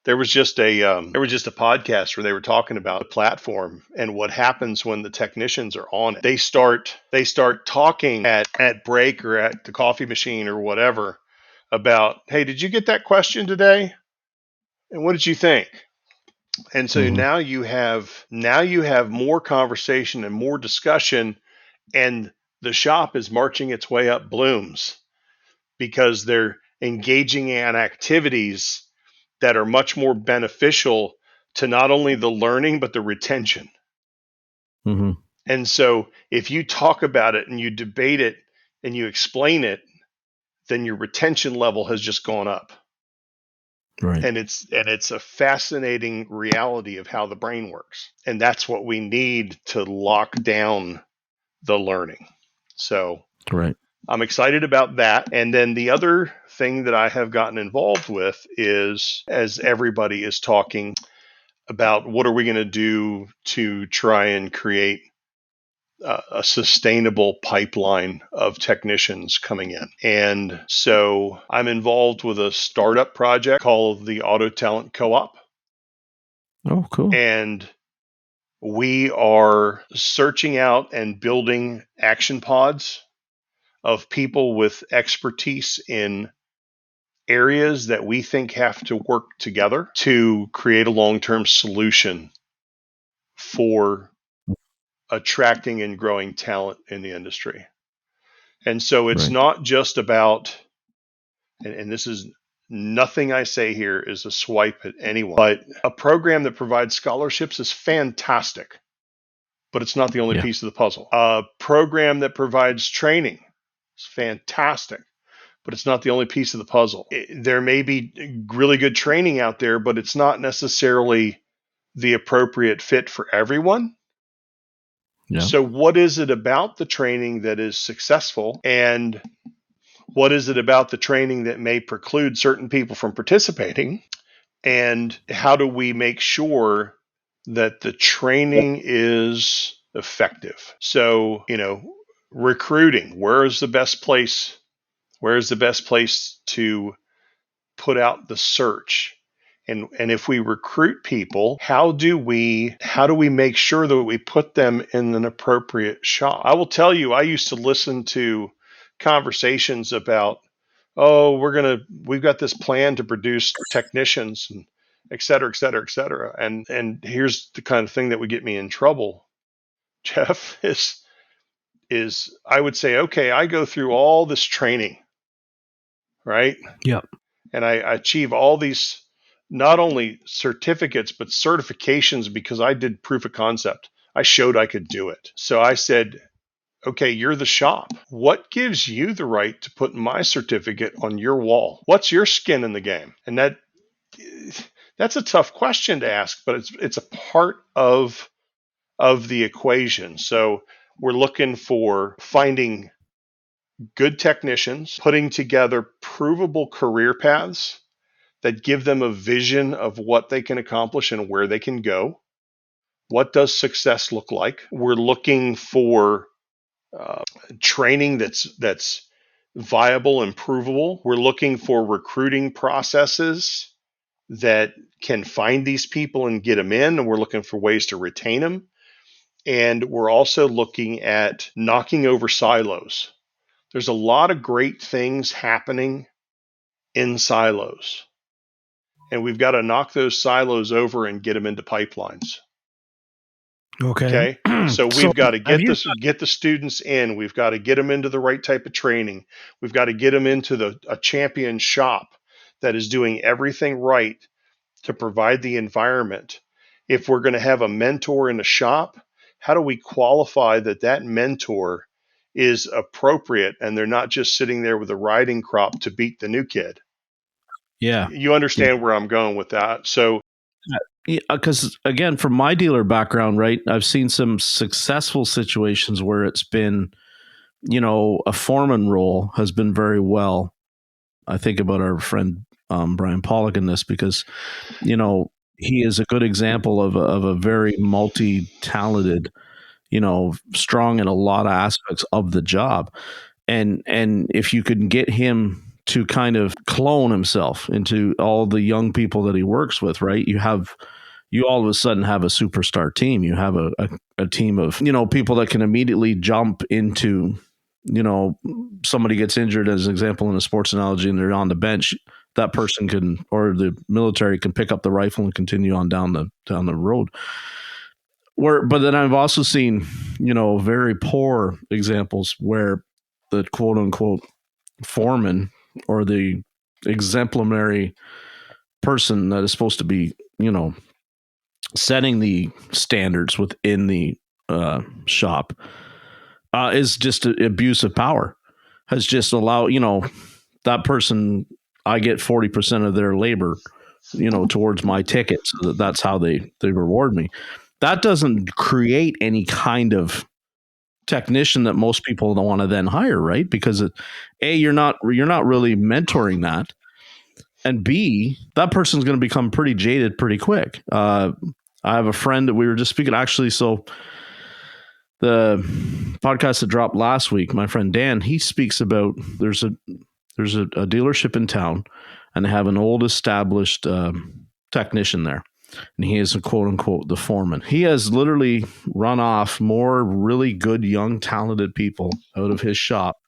There was just a podcast where they were talking about the platform and what happens when the technicians are on it. They start talking at break or at the coffee machine or whatever about, hey, did you get that question today? And what did you think? And so Mhm. now you have more conversation and more discussion, and the shop is marching its way up blooms because they're engaging in activities that are much more beneficial to not only the learning but the retention. Mhm. And so if you talk about it and you debate it and you explain it, then your retention level has just gone up. Right. And it's a fascinating reality of how the brain works. And that's what we need to lock down the learning. So Right. I'm excited about that. And then the other thing that I have gotten involved with is, as everybody is talking about, what are we going to do to try and create a sustainable pipeline of technicians coming in. And so I'm involved with a startup project called the Auto Talent Co-op. Oh, cool. And we are searching out and building action pods of people with expertise in areas that we think have to work together to create a long-term solution for attracting and growing talent in the industry. And so it's Right. not just about, and this is nothing I say here is a swipe at anyone, but a program that provides scholarships is fantastic, but it's not the only Yeah. piece of the puzzle. A program that provides training is fantastic, but it's not the only piece of the puzzle. There may be really good training out there, but it's not necessarily the appropriate fit for everyone. Yeah. So, what is it about the training that is successful? And what is it about the training that may preclude certain people from participating? And how do we make sure that the training is effective? So, recruiting, where is the best place? Where is the best place to put out the search? And if we recruit people, how do we make sure that we put them in an appropriate shop? I will tell you, I used to listen to conversations about, oh, we've got this plan to produce technicians and et cetera, et cetera, et cetera. And here's the kind of thing that would get me in trouble, Jeff, is I would say, okay, I go through all this training, right? Yeah. And I achieve all these, not only certificates but certifications, because I did proof of concept. I showed I could do it. So I said, okay, you're the shop. What gives you the right to put my certificate on your wall? What's your skin in the game? And that's a tough question to ask, but it's a part of the equation. So we're looking for finding good technicians, putting together provable career paths that give them a vision of what they can accomplish and where they can go. What does success look like? We're looking for training that's viable and provable. We're looking for recruiting processes that can find these people and get them in, and we're looking for ways to retain them. And we're also looking at knocking over silos. There's a lot of great things happening in silos, and we've got to knock those silos over and get them into pipelines. Okay. Okay. So So we've got to have you? get the students in. We've got to get them into the right type of training. We've got to get them into a champion shop that is doing everything right to provide the environment. If we're going to have a mentor in a shop, how do we qualify that mentor is appropriate, and they're not just sitting there with a riding crop to beat the new kid. Yeah. You understand where I'm going with that. So, because again, from my dealer background, right, I've seen some successful situations where it's been, a foreman role has been very well. I think about our friend Brian Pollock in this because, he is a good example of a very multi-talented, strong in a lot of aspects of the job. And if you can get him to kind of clone himself into all the young people that he works with, right? You all of a sudden have a superstar team. You have a team of, people that can immediately jump into, somebody gets injured, as an example, in a sports analogy, and they're on the bench. That person can, or the military can pick up the rifle and continue on down the road. But then I've also seen, very poor examples where the quote unquote foreman or the exemplary person that is supposed to be, setting the standards within the shop is just an abuse of power. Has just allowed, that person, I get 40% of their labor, towards my ticket. So that's how they reward me. That doesn't create any kind of technician that most people don't want to then hire, right? Because you're not really mentoring that, and B, that person's going to become pretty jaded pretty quick. I have a friend that we were just speaking, actually. So the podcast that dropped last week, my friend Dan, he speaks about there's a dealership in town, and they have an old established technician there. And he is a quote unquote the foreman. He has literally run off more really good, young, talented people out of his shop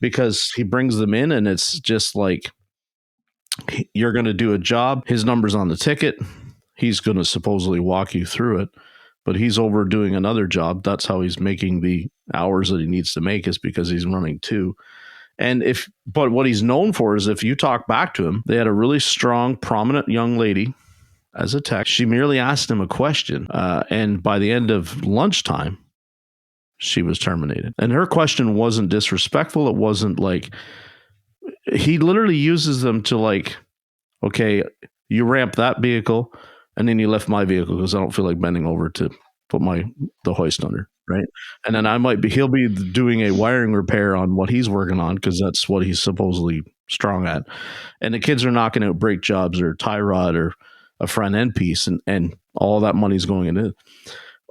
because he brings them in, and it's just like, you're going to do a job. His number's on the ticket. He's going to supposedly walk you through it, but he's over doing another job. That's how he's making the hours that he needs to make, is because he's running two. But what he's known for is, if you talk back to him, they had a really strong, prominent young lady as a tech. She merely asked him a question, and by the end of lunchtime, she was terminated. And her question wasn't disrespectful. It wasn't like, he literally uses them to like, okay, you ramp that vehicle, and then you lift my vehicle because I don't feel like bending over to put the hoist under, right? And then he'll be doing a wiring repair on what he's working on because that's what he's supposedly strong at. And the kids are knocking out brake jobs or tie rod or a front end piece, and all that money's going into it.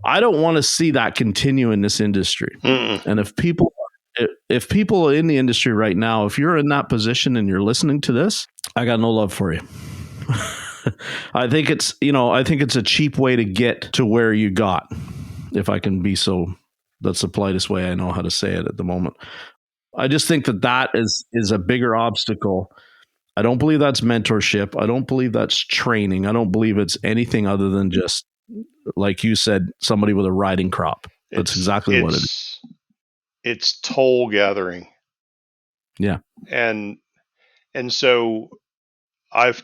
I don't want to see that continue in this industry. And if people in the industry right now, if you're in that position and you're listening to this, I got no love for you. I think it's a cheap way to get to where you got, if I can be so, that's the politest way I know how to say it at the moment. I just think that is a bigger obstacle. I don't believe that's mentorship. I don't believe that's training. I don't believe it's anything other than just, like you said, somebody with a riding crop. That's exactly what it is. It's toll gathering. Yeah. And so I've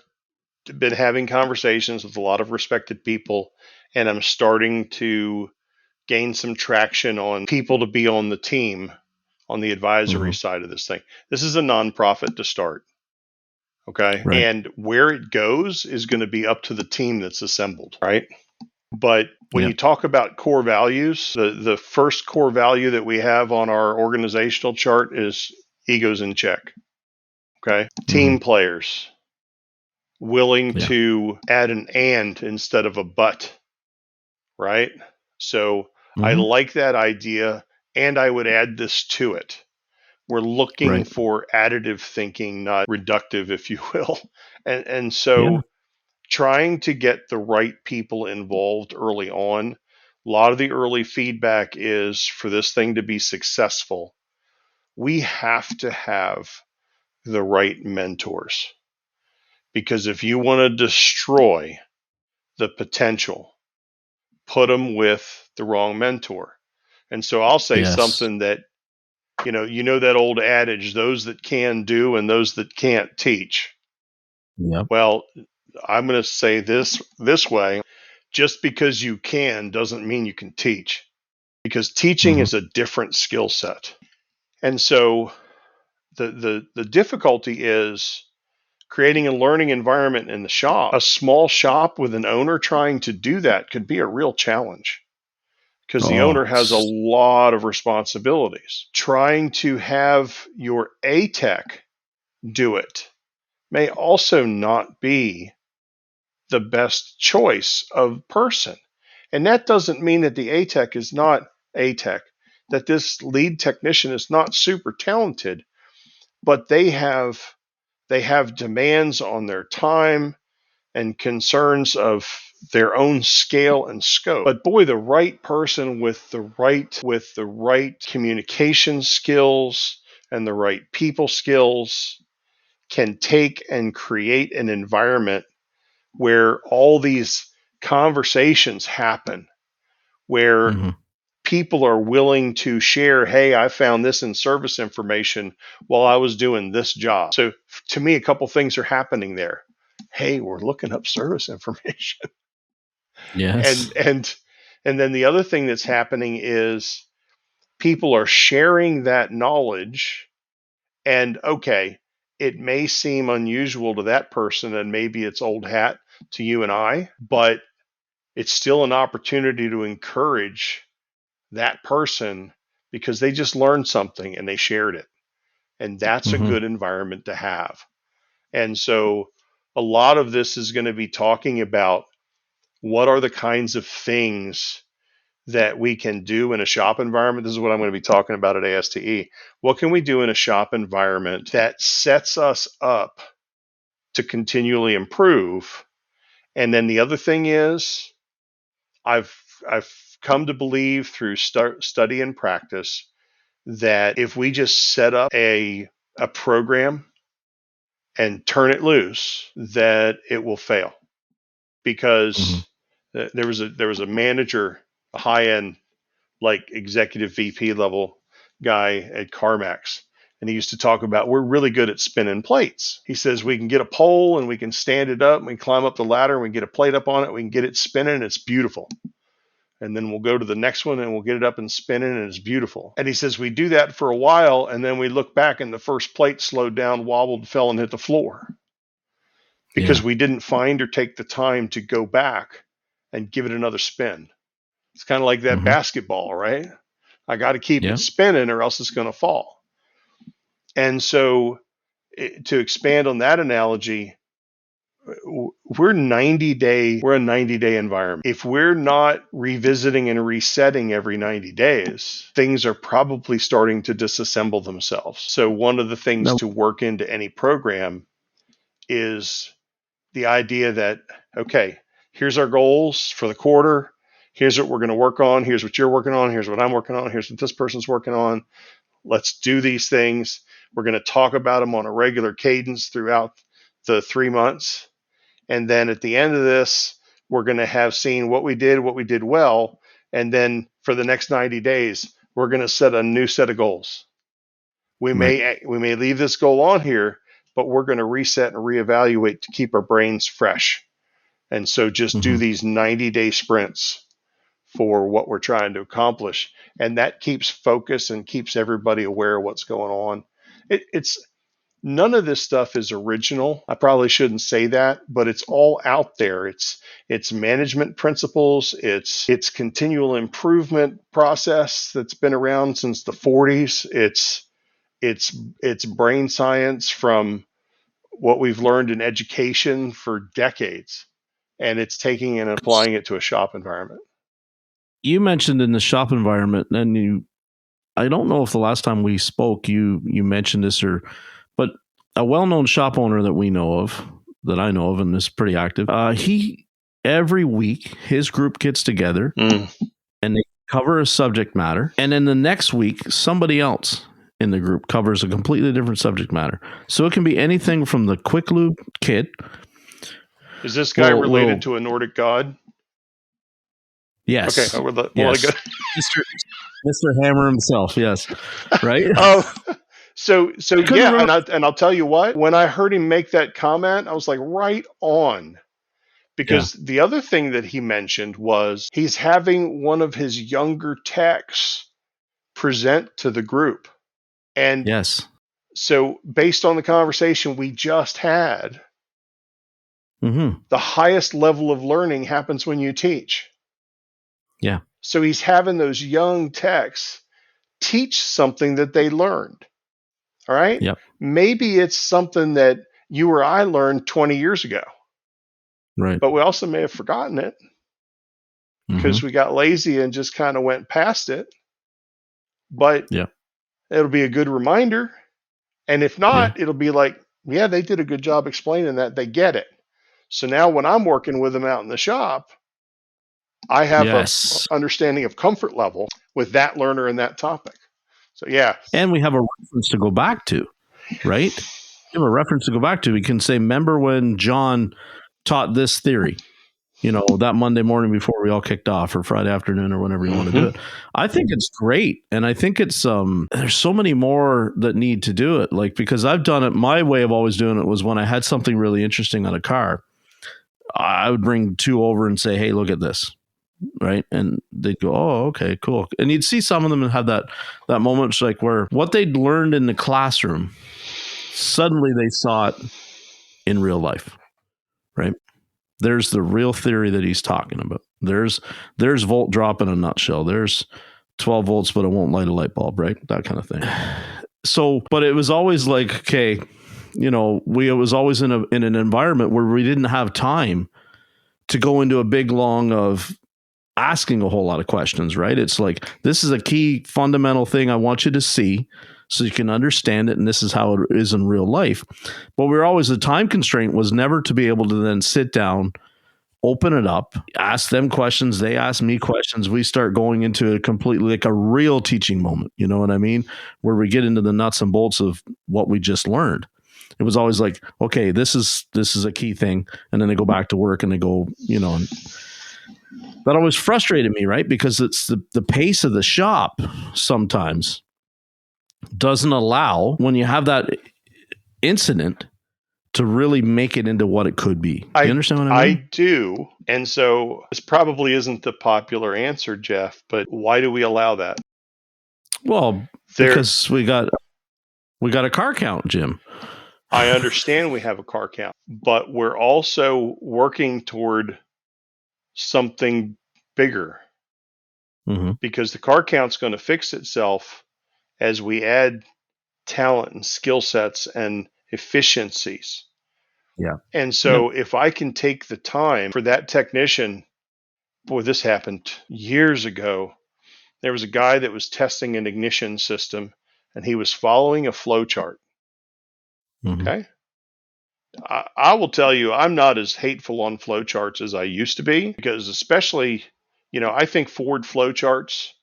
been having conversations with a lot of respected people, and I'm starting to gain some traction on people to be on the team, on the advisory side of this thing. This is a nonprofit to start. Okay. Right. And where it goes is going to be up to the team that's assembled. Right. But when you talk about core values, the first core value that we have on our organizational chart is egos in check. Okay. Team players, willing to add an and instead of a but. Right. So I like that idea, and I would add this to it. We're looking for additive thinking, not reductive, if you will. And so trying to get the right people involved early on. A lot of the early feedback is, for this thing to be successful, we have to have the right mentors. Because if you want to destroy the potential, put them with the wrong mentor. And so I'll say something that, you know that old adage, those that can do and those that can't teach. Yep. Well, I'm going to say this way. Just because you can doesn't mean you can teach, because teaching is a different skill set. And so the difficulty is creating a learning environment in the shop. A small shop with an owner trying to do that could be a real challenge because the Oh, owner has a lot of responsibilities. Trying to have your A tech do it may also not be the best choice of person. And that doesn't mean that the A tech is not A tech, that this lead technician is not super talented, but they have demands on their time and concerns of their own scale and scope. But boy, the right person with the right communication skills and the right people skills can take and create an environment where all these conversations happen, where mhm. people are willing to share, hey, I found this in service information while I was doing this job. So to me, a couple things are happening there. Hey, we're looking up service information. Yes. And then the other thing that's happening is people are sharing that knowledge, and okay, it may seem unusual to that person and maybe it's old hat to you and I, but it's still an opportunity to encourage that person because they just learned something and they shared it. And that's a Mhm. good environment to have. And so a lot of this is going to be talking about what are the kinds of things that we can do in a shop environment. This is what I'm going to be talking about at ASTE. What can we do in a shop environment that sets us up to continually improve? And then the other thing is, I've I've come to believe through study and practice that if we just set up a program and turn it loose, that it will fail Mhm. because there was a manager, a high end like executive VP level guy at CarMax. And he used to talk about we're really good at spinning plates. He says we can get a pole and we can stand it up and we climb up the ladder and we get a plate up on it. We can get it spinning and it's beautiful. And then we'll go to the next one and we'll get it up and spinning and it's beautiful. And he says we do that for a while and then we look back and the first plate slowed down, wobbled, fell and hit the floor because Yeah. we didn't find or take the time to go back and give it another spin. It's kind of like that Mhm. basketball, right? I got to keep it Yeah. spinning or else it's going to fall. And so, to expand on that analogy, we're a 90-day environment. If we're not revisiting and resetting every 90 days, things are probably starting to disassemble themselves. So one of the things No. to work into any program is the idea that, okay, here's our goals for the quarter. Here's what we're going to work on. Here's what you're working on. Here's what I'm working on. Here's what this person's working on. Let's do these things. We're going to talk about them on a regular cadence throughout the 3 months. And then at the end of this, we're going to have seen what we did well. And then for the next 90 days, we're going to set a new set of goals. We Right. may leave this goal on here, but we're going to reset and reevaluate to keep our brains fresh. And so just do Mhm. these 90-day sprints for what we're trying to accomplish. And that keeps focus and keeps everybody aware of what's going on. It's none of this stuff is original. I probably shouldn't say that, but it's all out there. It's management principles. It's continual improvement process that's been around since the 40s. It's brain science from what we've learned in education for decades, and it's taking and applying it to a shop environment. You mentioned in the shop environment, and I don't know if the last time we spoke you mentioned this but a well-known shop owner that we know of, that I know of, and is pretty active. He every week his group gets together Mm. and they cover a subject matter, and then the next week somebody else in the group covers a completely different subject matter. So it can be anything from the quick lube kit. Is this guy related Will to a Nordic god? Okay, Yes, we'll let it go. yes, Mister Mister Hammer himself. Yes, right. Oh, so I couldn't yeah, remember. and I'll tell you what. When I heard him make that comment, I was like, right on. Yeah. Because the other thing that he mentioned was he's having one of his younger techs present to the group. And Yes. so, based on the conversation we just had, Mm-hmm. the highest level of learning happens when you teach. Yeah. So, he's having those young techs teach something that they learned. All right. Yep. Maybe it's something that you or I learned 20 years ago, Right. but we also may have forgotten it Mm-hmm. because we got lazy and just kind of went past it. But Yeah. it'll be a good reminder. And if Yeah. not, it'll be like, yeah, they did a good job explaining that. They get it. So now when I'm working with them out in the shop, I have a Yes. understanding of comfort level with that learner and that topic. So yeah. And we have a reference to go back to, right? We have a reference to go back to. We can say, remember when John taught this theory? That Monday morning before we all kicked off, or Friday afternoon, or whenever you want to do it. I think it's great. And I think it's, there's so many more that need to do it. Like, because I've done it, my way of always doing it was when I had something really interesting on a car, I would bring two over and say, hey, look at this. Right. And they'd go, oh, okay, cool. And you'd see some of them have that moment, like where what they'd learned in the classroom, suddenly they saw it in real life. Right. There's the real theory that he's talking about. There's volt drop in a nutshell. There's 12 volts, but it won't light a light bulb, right? That kind of thing. So, but it was always like, okay, it was always in an environment where we didn't have time to go into a big long of asking a whole lot of questions, right? It's like, this is a key fundamental thing I want you to see so you can understand it, and this is how it is in real life. But the time constraint was never to be able to then sit down, open it up, ask them questions, they ask me questions, we start going into a completely, like, a real teaching moment, you know what I mean? Where we get into the nuts and bolts of what we just learned. It was always like, okay, this is a key thing, and then they go back to work and they go, and that always frustrated me, right? Because it's the pace of the shop sometimes doesn't allow, when you have that incident, to really make it into what it could be. Do you understand what I mean? I do. And so this probably isn't the popular answer, Jeff, but why do we allow that? Well, because we got a car count, Jim. I understand we have a car count, but we're also working toward something bigger, because the car count's going to fix itself as we add talent and skill sets and efficiencies. Yeah. And so if I can take the time for that technician, boy, this happened years ago. There was a guy that was testing an ignition system, and he was following a flow chart. Okay. I will tell you, I'm not as hateful on flow charts as I used to be, because especially, I think Ford flow charts,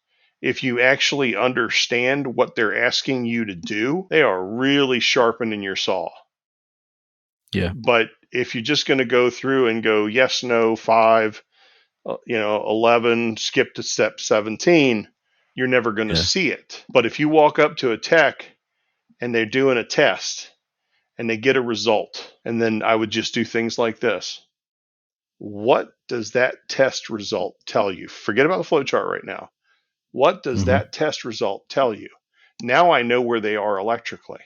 if you actually understand what they're asking you to do, they are really sharpening your saw. Yeah. But if you're just going to go through and go, yes, no, 5, 11, skip to step 17, you're never going to see it. But if you walk up to a tech and they're doing a test and they get a result, and then I would just do things like this. What does that test result tell you? Forget about the flow chart right now. What does that test result tell you? Now I know where they are electrically,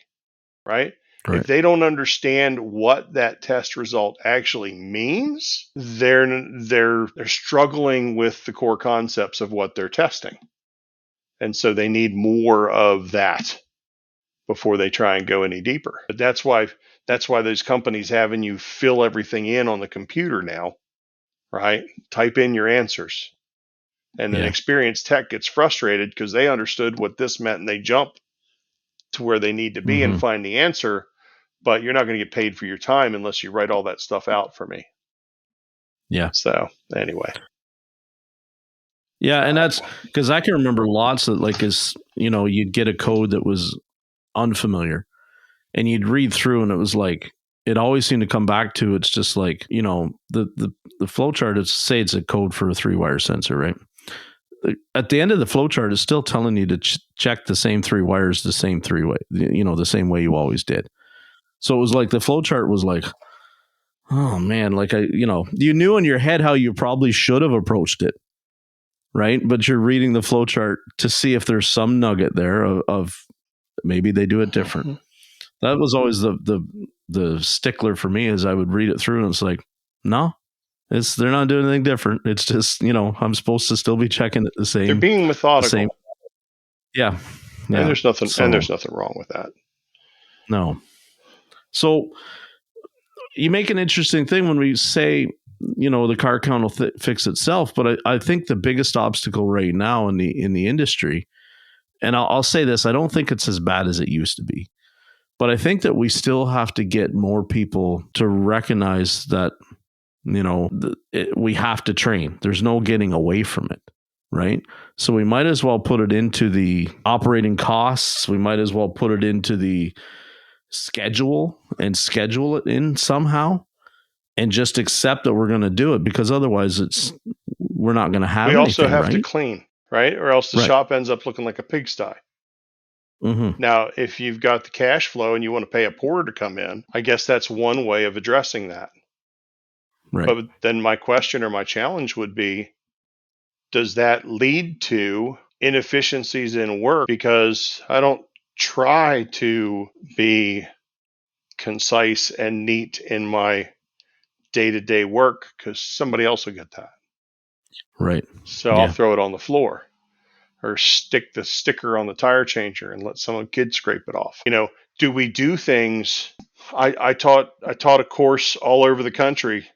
right? If they don't understand what that test result actually means, they're struggling with the core concepts of what they're testing. And so they need more of that before they try and go any deeper. But that's why those companies having you fill everything in on the computer now, right? Type in your answers. And an experienced tech gets frustrated because they understood what this meant and they jump to where they need to be and find the answer. But you're not going to get paid for your time unless you write all that stuff out for me. Yeah. So anyway. Yeah. And that's because I can remember lots that, like, you'd get a code that was unfamiliar and you'd read through and it was like, it always seemed to come back to, it's just like, the flow chart is, say it's a code for a 3-wire sensor, right? At the end of the flow chart is still telling you to check the same 3 wires the same 3-way, the same way you always did. So it was like the flow chart was like, oh man, like you knew in your head how you probably should have approached it, right? But you're reading the flow chart to see if there's some nugget there of Maybe they do it different. That was always the stickler for me, is I would read it through and it's like, no, they're not doing anything different. It's just, I'm supposed to still be checking it the They're same, being methodical, yeah, and yeah. there's nothing wrong with that. No. So you make an interesting thing when we say, the car count will fix itself, but I think the biggest obstacle right now in the industry, and I'll say this, I don't think it's as bad as it used to be, but I think that we still have to get more people to recognize that, we have to train. There's no getting away from it, right? So we might as well put it into the operating costs. We might as well put it into the schedule and schedule it in somehow, and just accept that we're going to do it, because otherwise we're not going to have anything. We also have to clean, right? Or else the shop ends up looking like a pigsty. Mm-hmm. Now, if you've got the cash flow and you want to pay a porter to come in, I guess that's one way of addressing that. Right. But then my question or my challenge would be, does that lead to inefficiencies in work? Because I don't try to be concise and neat in my day-to-day work, because somebody else will get that. Right. So I'll throw it on the floor or stick the sticker on the tire changer and let some kid scrape it off. Do we do things? I taught a course all over the country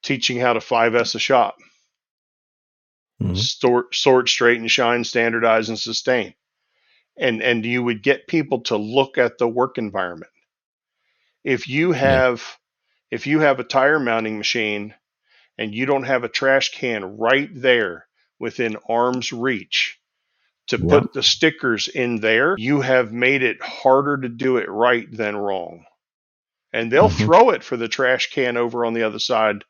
teaching how to 5S a shop. Mm-hmm. Sort, straighten, shine, standardize, and sustain. And you would get people to look at the work environment. If you have a tire mounting machine and you don't have a trash can right there within arm's reach to put the stickers in there, you have made it harder to do it right than wrong. And they'll throw it for the trash can over on the other side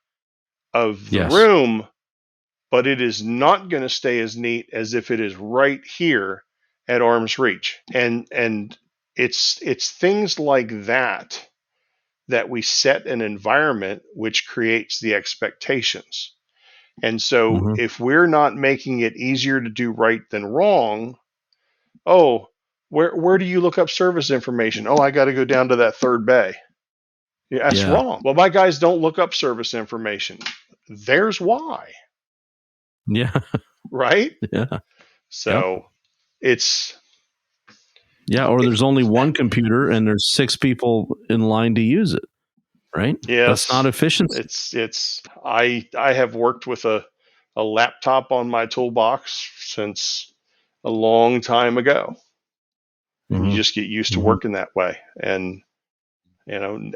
of the room, but it is not going to stay as neat as if it is right here at arm's reach. And it's things like that we set an environment which creates the expectations. And so if we're not making it easier to do right than wrong, where do you look up service information? Oh, I got to go down to that third bay. Yeah, that's wrong. Well, my guys don't look up service information. There's why. Yeah. Right? Yeah. So it's... Yeah, or there's only one computer and there's 6 people in line to use it. Right? Yes. That's not efficiency. I have worked with a laptop on my toolbox since a long time ago. And you just get used to working that way. And and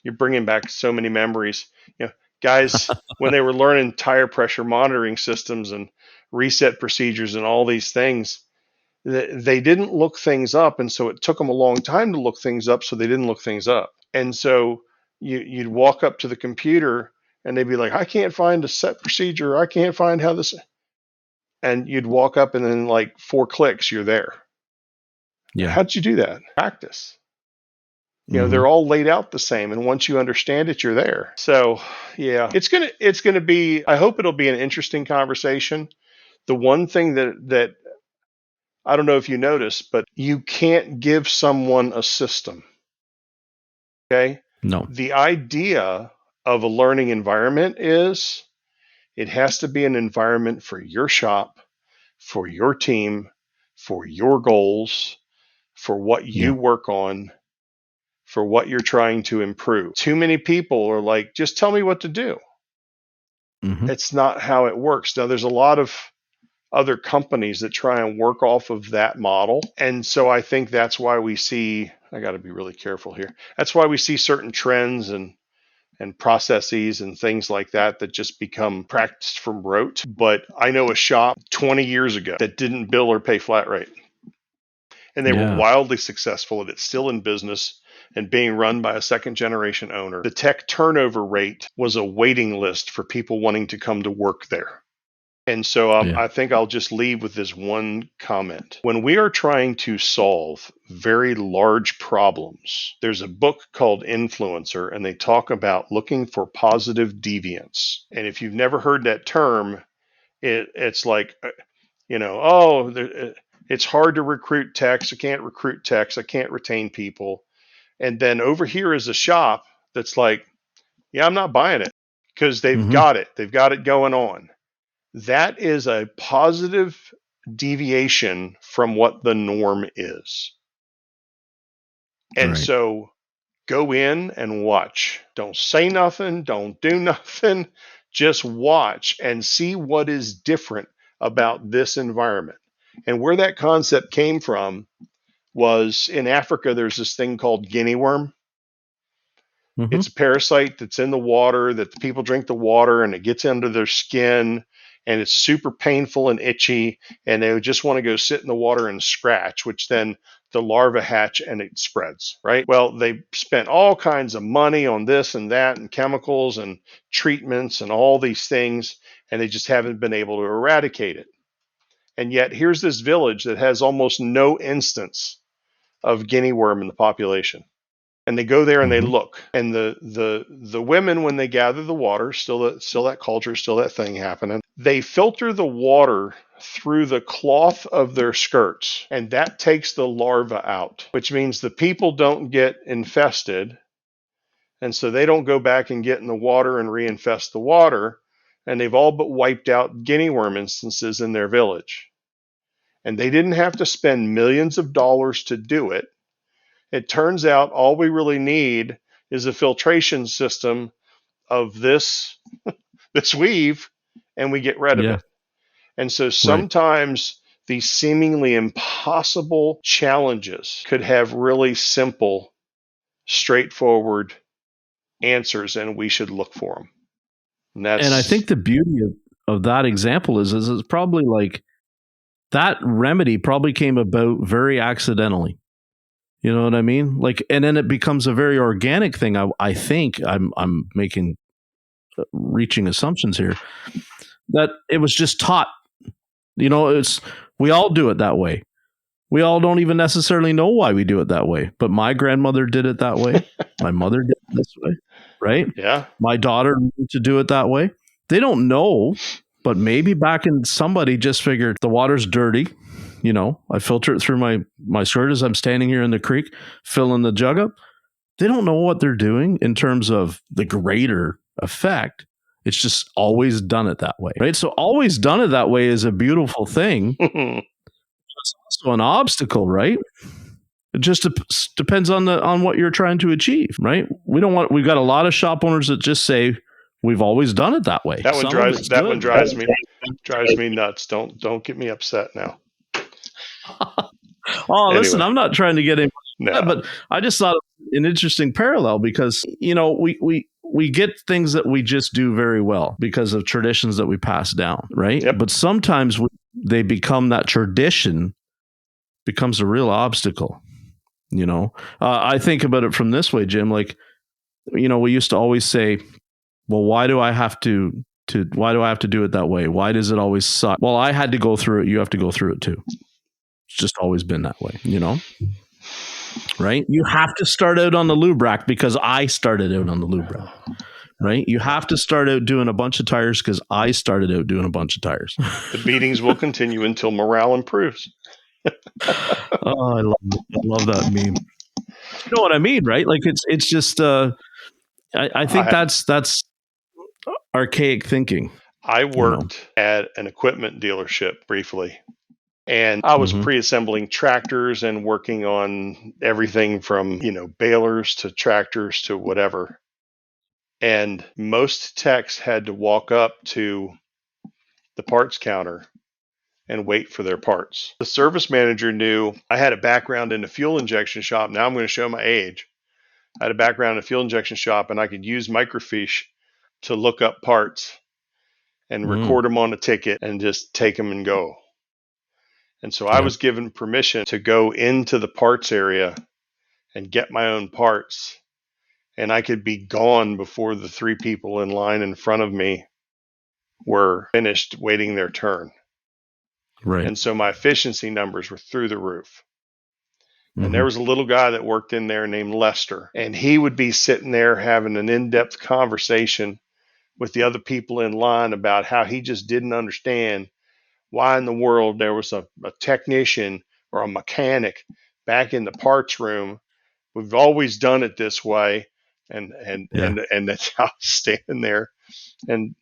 you're bringing back so many memories. Guys, when they were learning tire pressure monitoring systems and reset procedures and all these things, they didn't look things up, and so it took them a long time to look things up, so they didn't look things up. And so you'd walk up to the computer and they'd be like, I can't find a set procedure, I can't find how this... And you'd walk up and then like 4 clicks, you're there. Yeah. How'd you do that? Practice. They're all laid out the same, and once you understand it, you're there. So yeah, it's gonna be, I hope it'll be an interesting conversation. The one thing that I don't know if you noticed, but you can't give someone a system. Okay? No. The idea of a learning environment is it has to be an environment for your shop, for your team, for your goals, for what you work on, for what you're trying to improve. Too many people are like, just tell me what to do. It's not how it works. Now, there's a lot of other companies that try and work off of that model. And so I think that's why we see, I got to be really careful here. That's why we see certain trends and processes and things like that just become practiced from rote. But I know a shop 20 years ago that didn't bill or pay flat rate. And they were wildly successful, and it's still in business and being run by a second generation owner. The tech turnover rate was a waiting list for people wanting to come to work there. And so I think I'll just leave with this one comment. When we are trying to solve very large problems, there's a book called Influencer, and they talk about looking for positive deviance. And if you've never heard that term, it's like It's hard to recruit techs. I can't recruit techs. I can't retain people. And then over here is a shop that's like, yeah, I'm not buying it because they've Mm-hmm. got it. They've got it going on. That is a positive deviation from what the norm is. And Right. so go in and watch. Don't say nothing. Don't do nothing. Just watch and see what is different about this environment. And where that concept came from was in Africa, there's this thing called guinea worm. Mm-hmm. It's a parasite that's in the water that the people drink the water and it gets under their skin and it's super painful and itchy and they just want to go sit in the water and scratch, which then the larva hatch and it spreads, right? Well, they spent all kinds of money on this and that and chemicals and treatments and all these things and they just haven't been able to eradicate it. And yet here's this village that has almost no instance of guinea worm in the population, and they go there and they Mm-hmm. look, and the women, when they gather the water, still that culture, still that thing happening, they filter the water through the cloth of their skirts, and that takes the larva out, which means the people don't get infested, and so they don't go back and get in the water and reinfest the water, and they've all but wiped out guinea worm instances in their village, and they didn't have to spend millions of dollars to do it. It turns out all we really need is a filtration system of this weave, and we get rid of Yeah. it. And so Right. sometimes these seemingly impossible challenges could have really simple, straightforward answers, and we should look for them. And And I that's think the beauty of that example is it's probably like that remedy probably came about very accidentally. You know what I mean? Like, and then it becomes a very organic thing. I think I'm making reaching assumptions here that it was just taught. It's we all do it that way. We all don't even necessarily know why we do it that way. But my grandmother did it that way. My mother did it this way, right? yeah. My daughter learned to do it that way. They don't know, but maybe back in somebody just figured the water's dirty. I filter it through my skirt as I'm standing here in the creek, filling the jug up. They don't know what they're doing in terms of the greater effect. It's just always done it that way, right? So always done it that way is a beautiful thing. It's also an obstacle, right? It just depends on what you're trying to achieve, right? We've got a lot of shop owners that just say we've always done it that way. that one Some of drives it's that one good. drives me nuts. Don't get me upset now. Oh, listen, Anyway, I'm not trying to get in, no. but I just thought an interesting parallel because we get things that we just do very well because of traditions that we pass down, right? Yep. But sometimes they become that tradition becomes a real obstacle. I think about it from this way, Jim. Like, we used to always say, "Well, why do I have to why do I have to do it that way? Why does it always suck?" Well, I had to go through it. You have to go through it too. It's just always been that way, right? You have to start out on the lube rack because I started out on the lube rack, right? You have to start out doing a bunch of tires because I started out doing a bunch of tires. The beatings will continue until morale improves. Oh, I love that meme. You know what I mean, right? Like it's just I think I that's archaic thinking. I You know. worked at an equipment dealership briefly, and I was Mm-hmm. pre-assembling tractors and working on everything from, balers to tractors to whatever. And most techs had to walk up to the parts counter and wait for their parts. The service manager knew I had a background in a fuel injection shop. Now I'm going to show my age. I had a background in a fuel injection shop, and I could use microfiche to look up parts and Mm, record them on a ticket and just take them and go. And so I yeah. was given permission to go into the parts area and get my own parts. And I could be gone before the three people in line in front of me were finished waiting their turn. Right. And so my efficiency numbers were through the roof. And there Mm-hmm. was a little guy that worked in there named Lester. And he would be sitting there having an in depth conversation with the other people in line about how he just didn't understand why in the world there was a technician or a mechanic back in the parts room. We've always done it this way. Yeah. And that's how I was standing there. And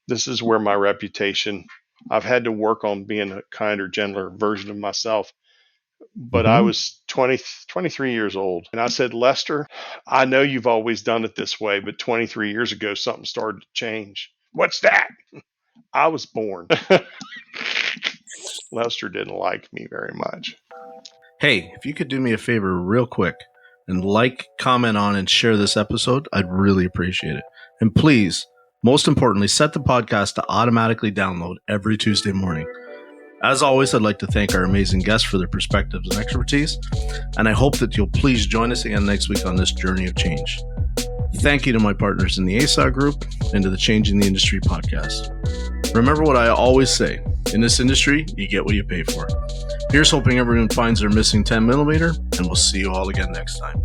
this is where my reputation, I've had to work on being a kinder, gentler version of myself. But I Mm-hmm. was 23 years old. And I said, Lester, I know you've always done it this way, but 23 years ago, something started to change. What's that? I was born. Lester didn't like me very much. Hey, if you could do me a favor real quick and like, comment on, and share this episode, I'd really appreciate it. And please, most importantly, set the podcast to automatically download every Tuesday morning. As always, I'd like to thank our amazing guests for their perspectives and expertise, and I hope that you'll please join us again next week on this journey of change. Thank you to my partners in the ASA group and to the Changing the Industry podcast. Remember what I always say, in this industry, you get what you pay for. Here's hoping everyone finds their missing 10 millimeter, and we'll see you all again next time.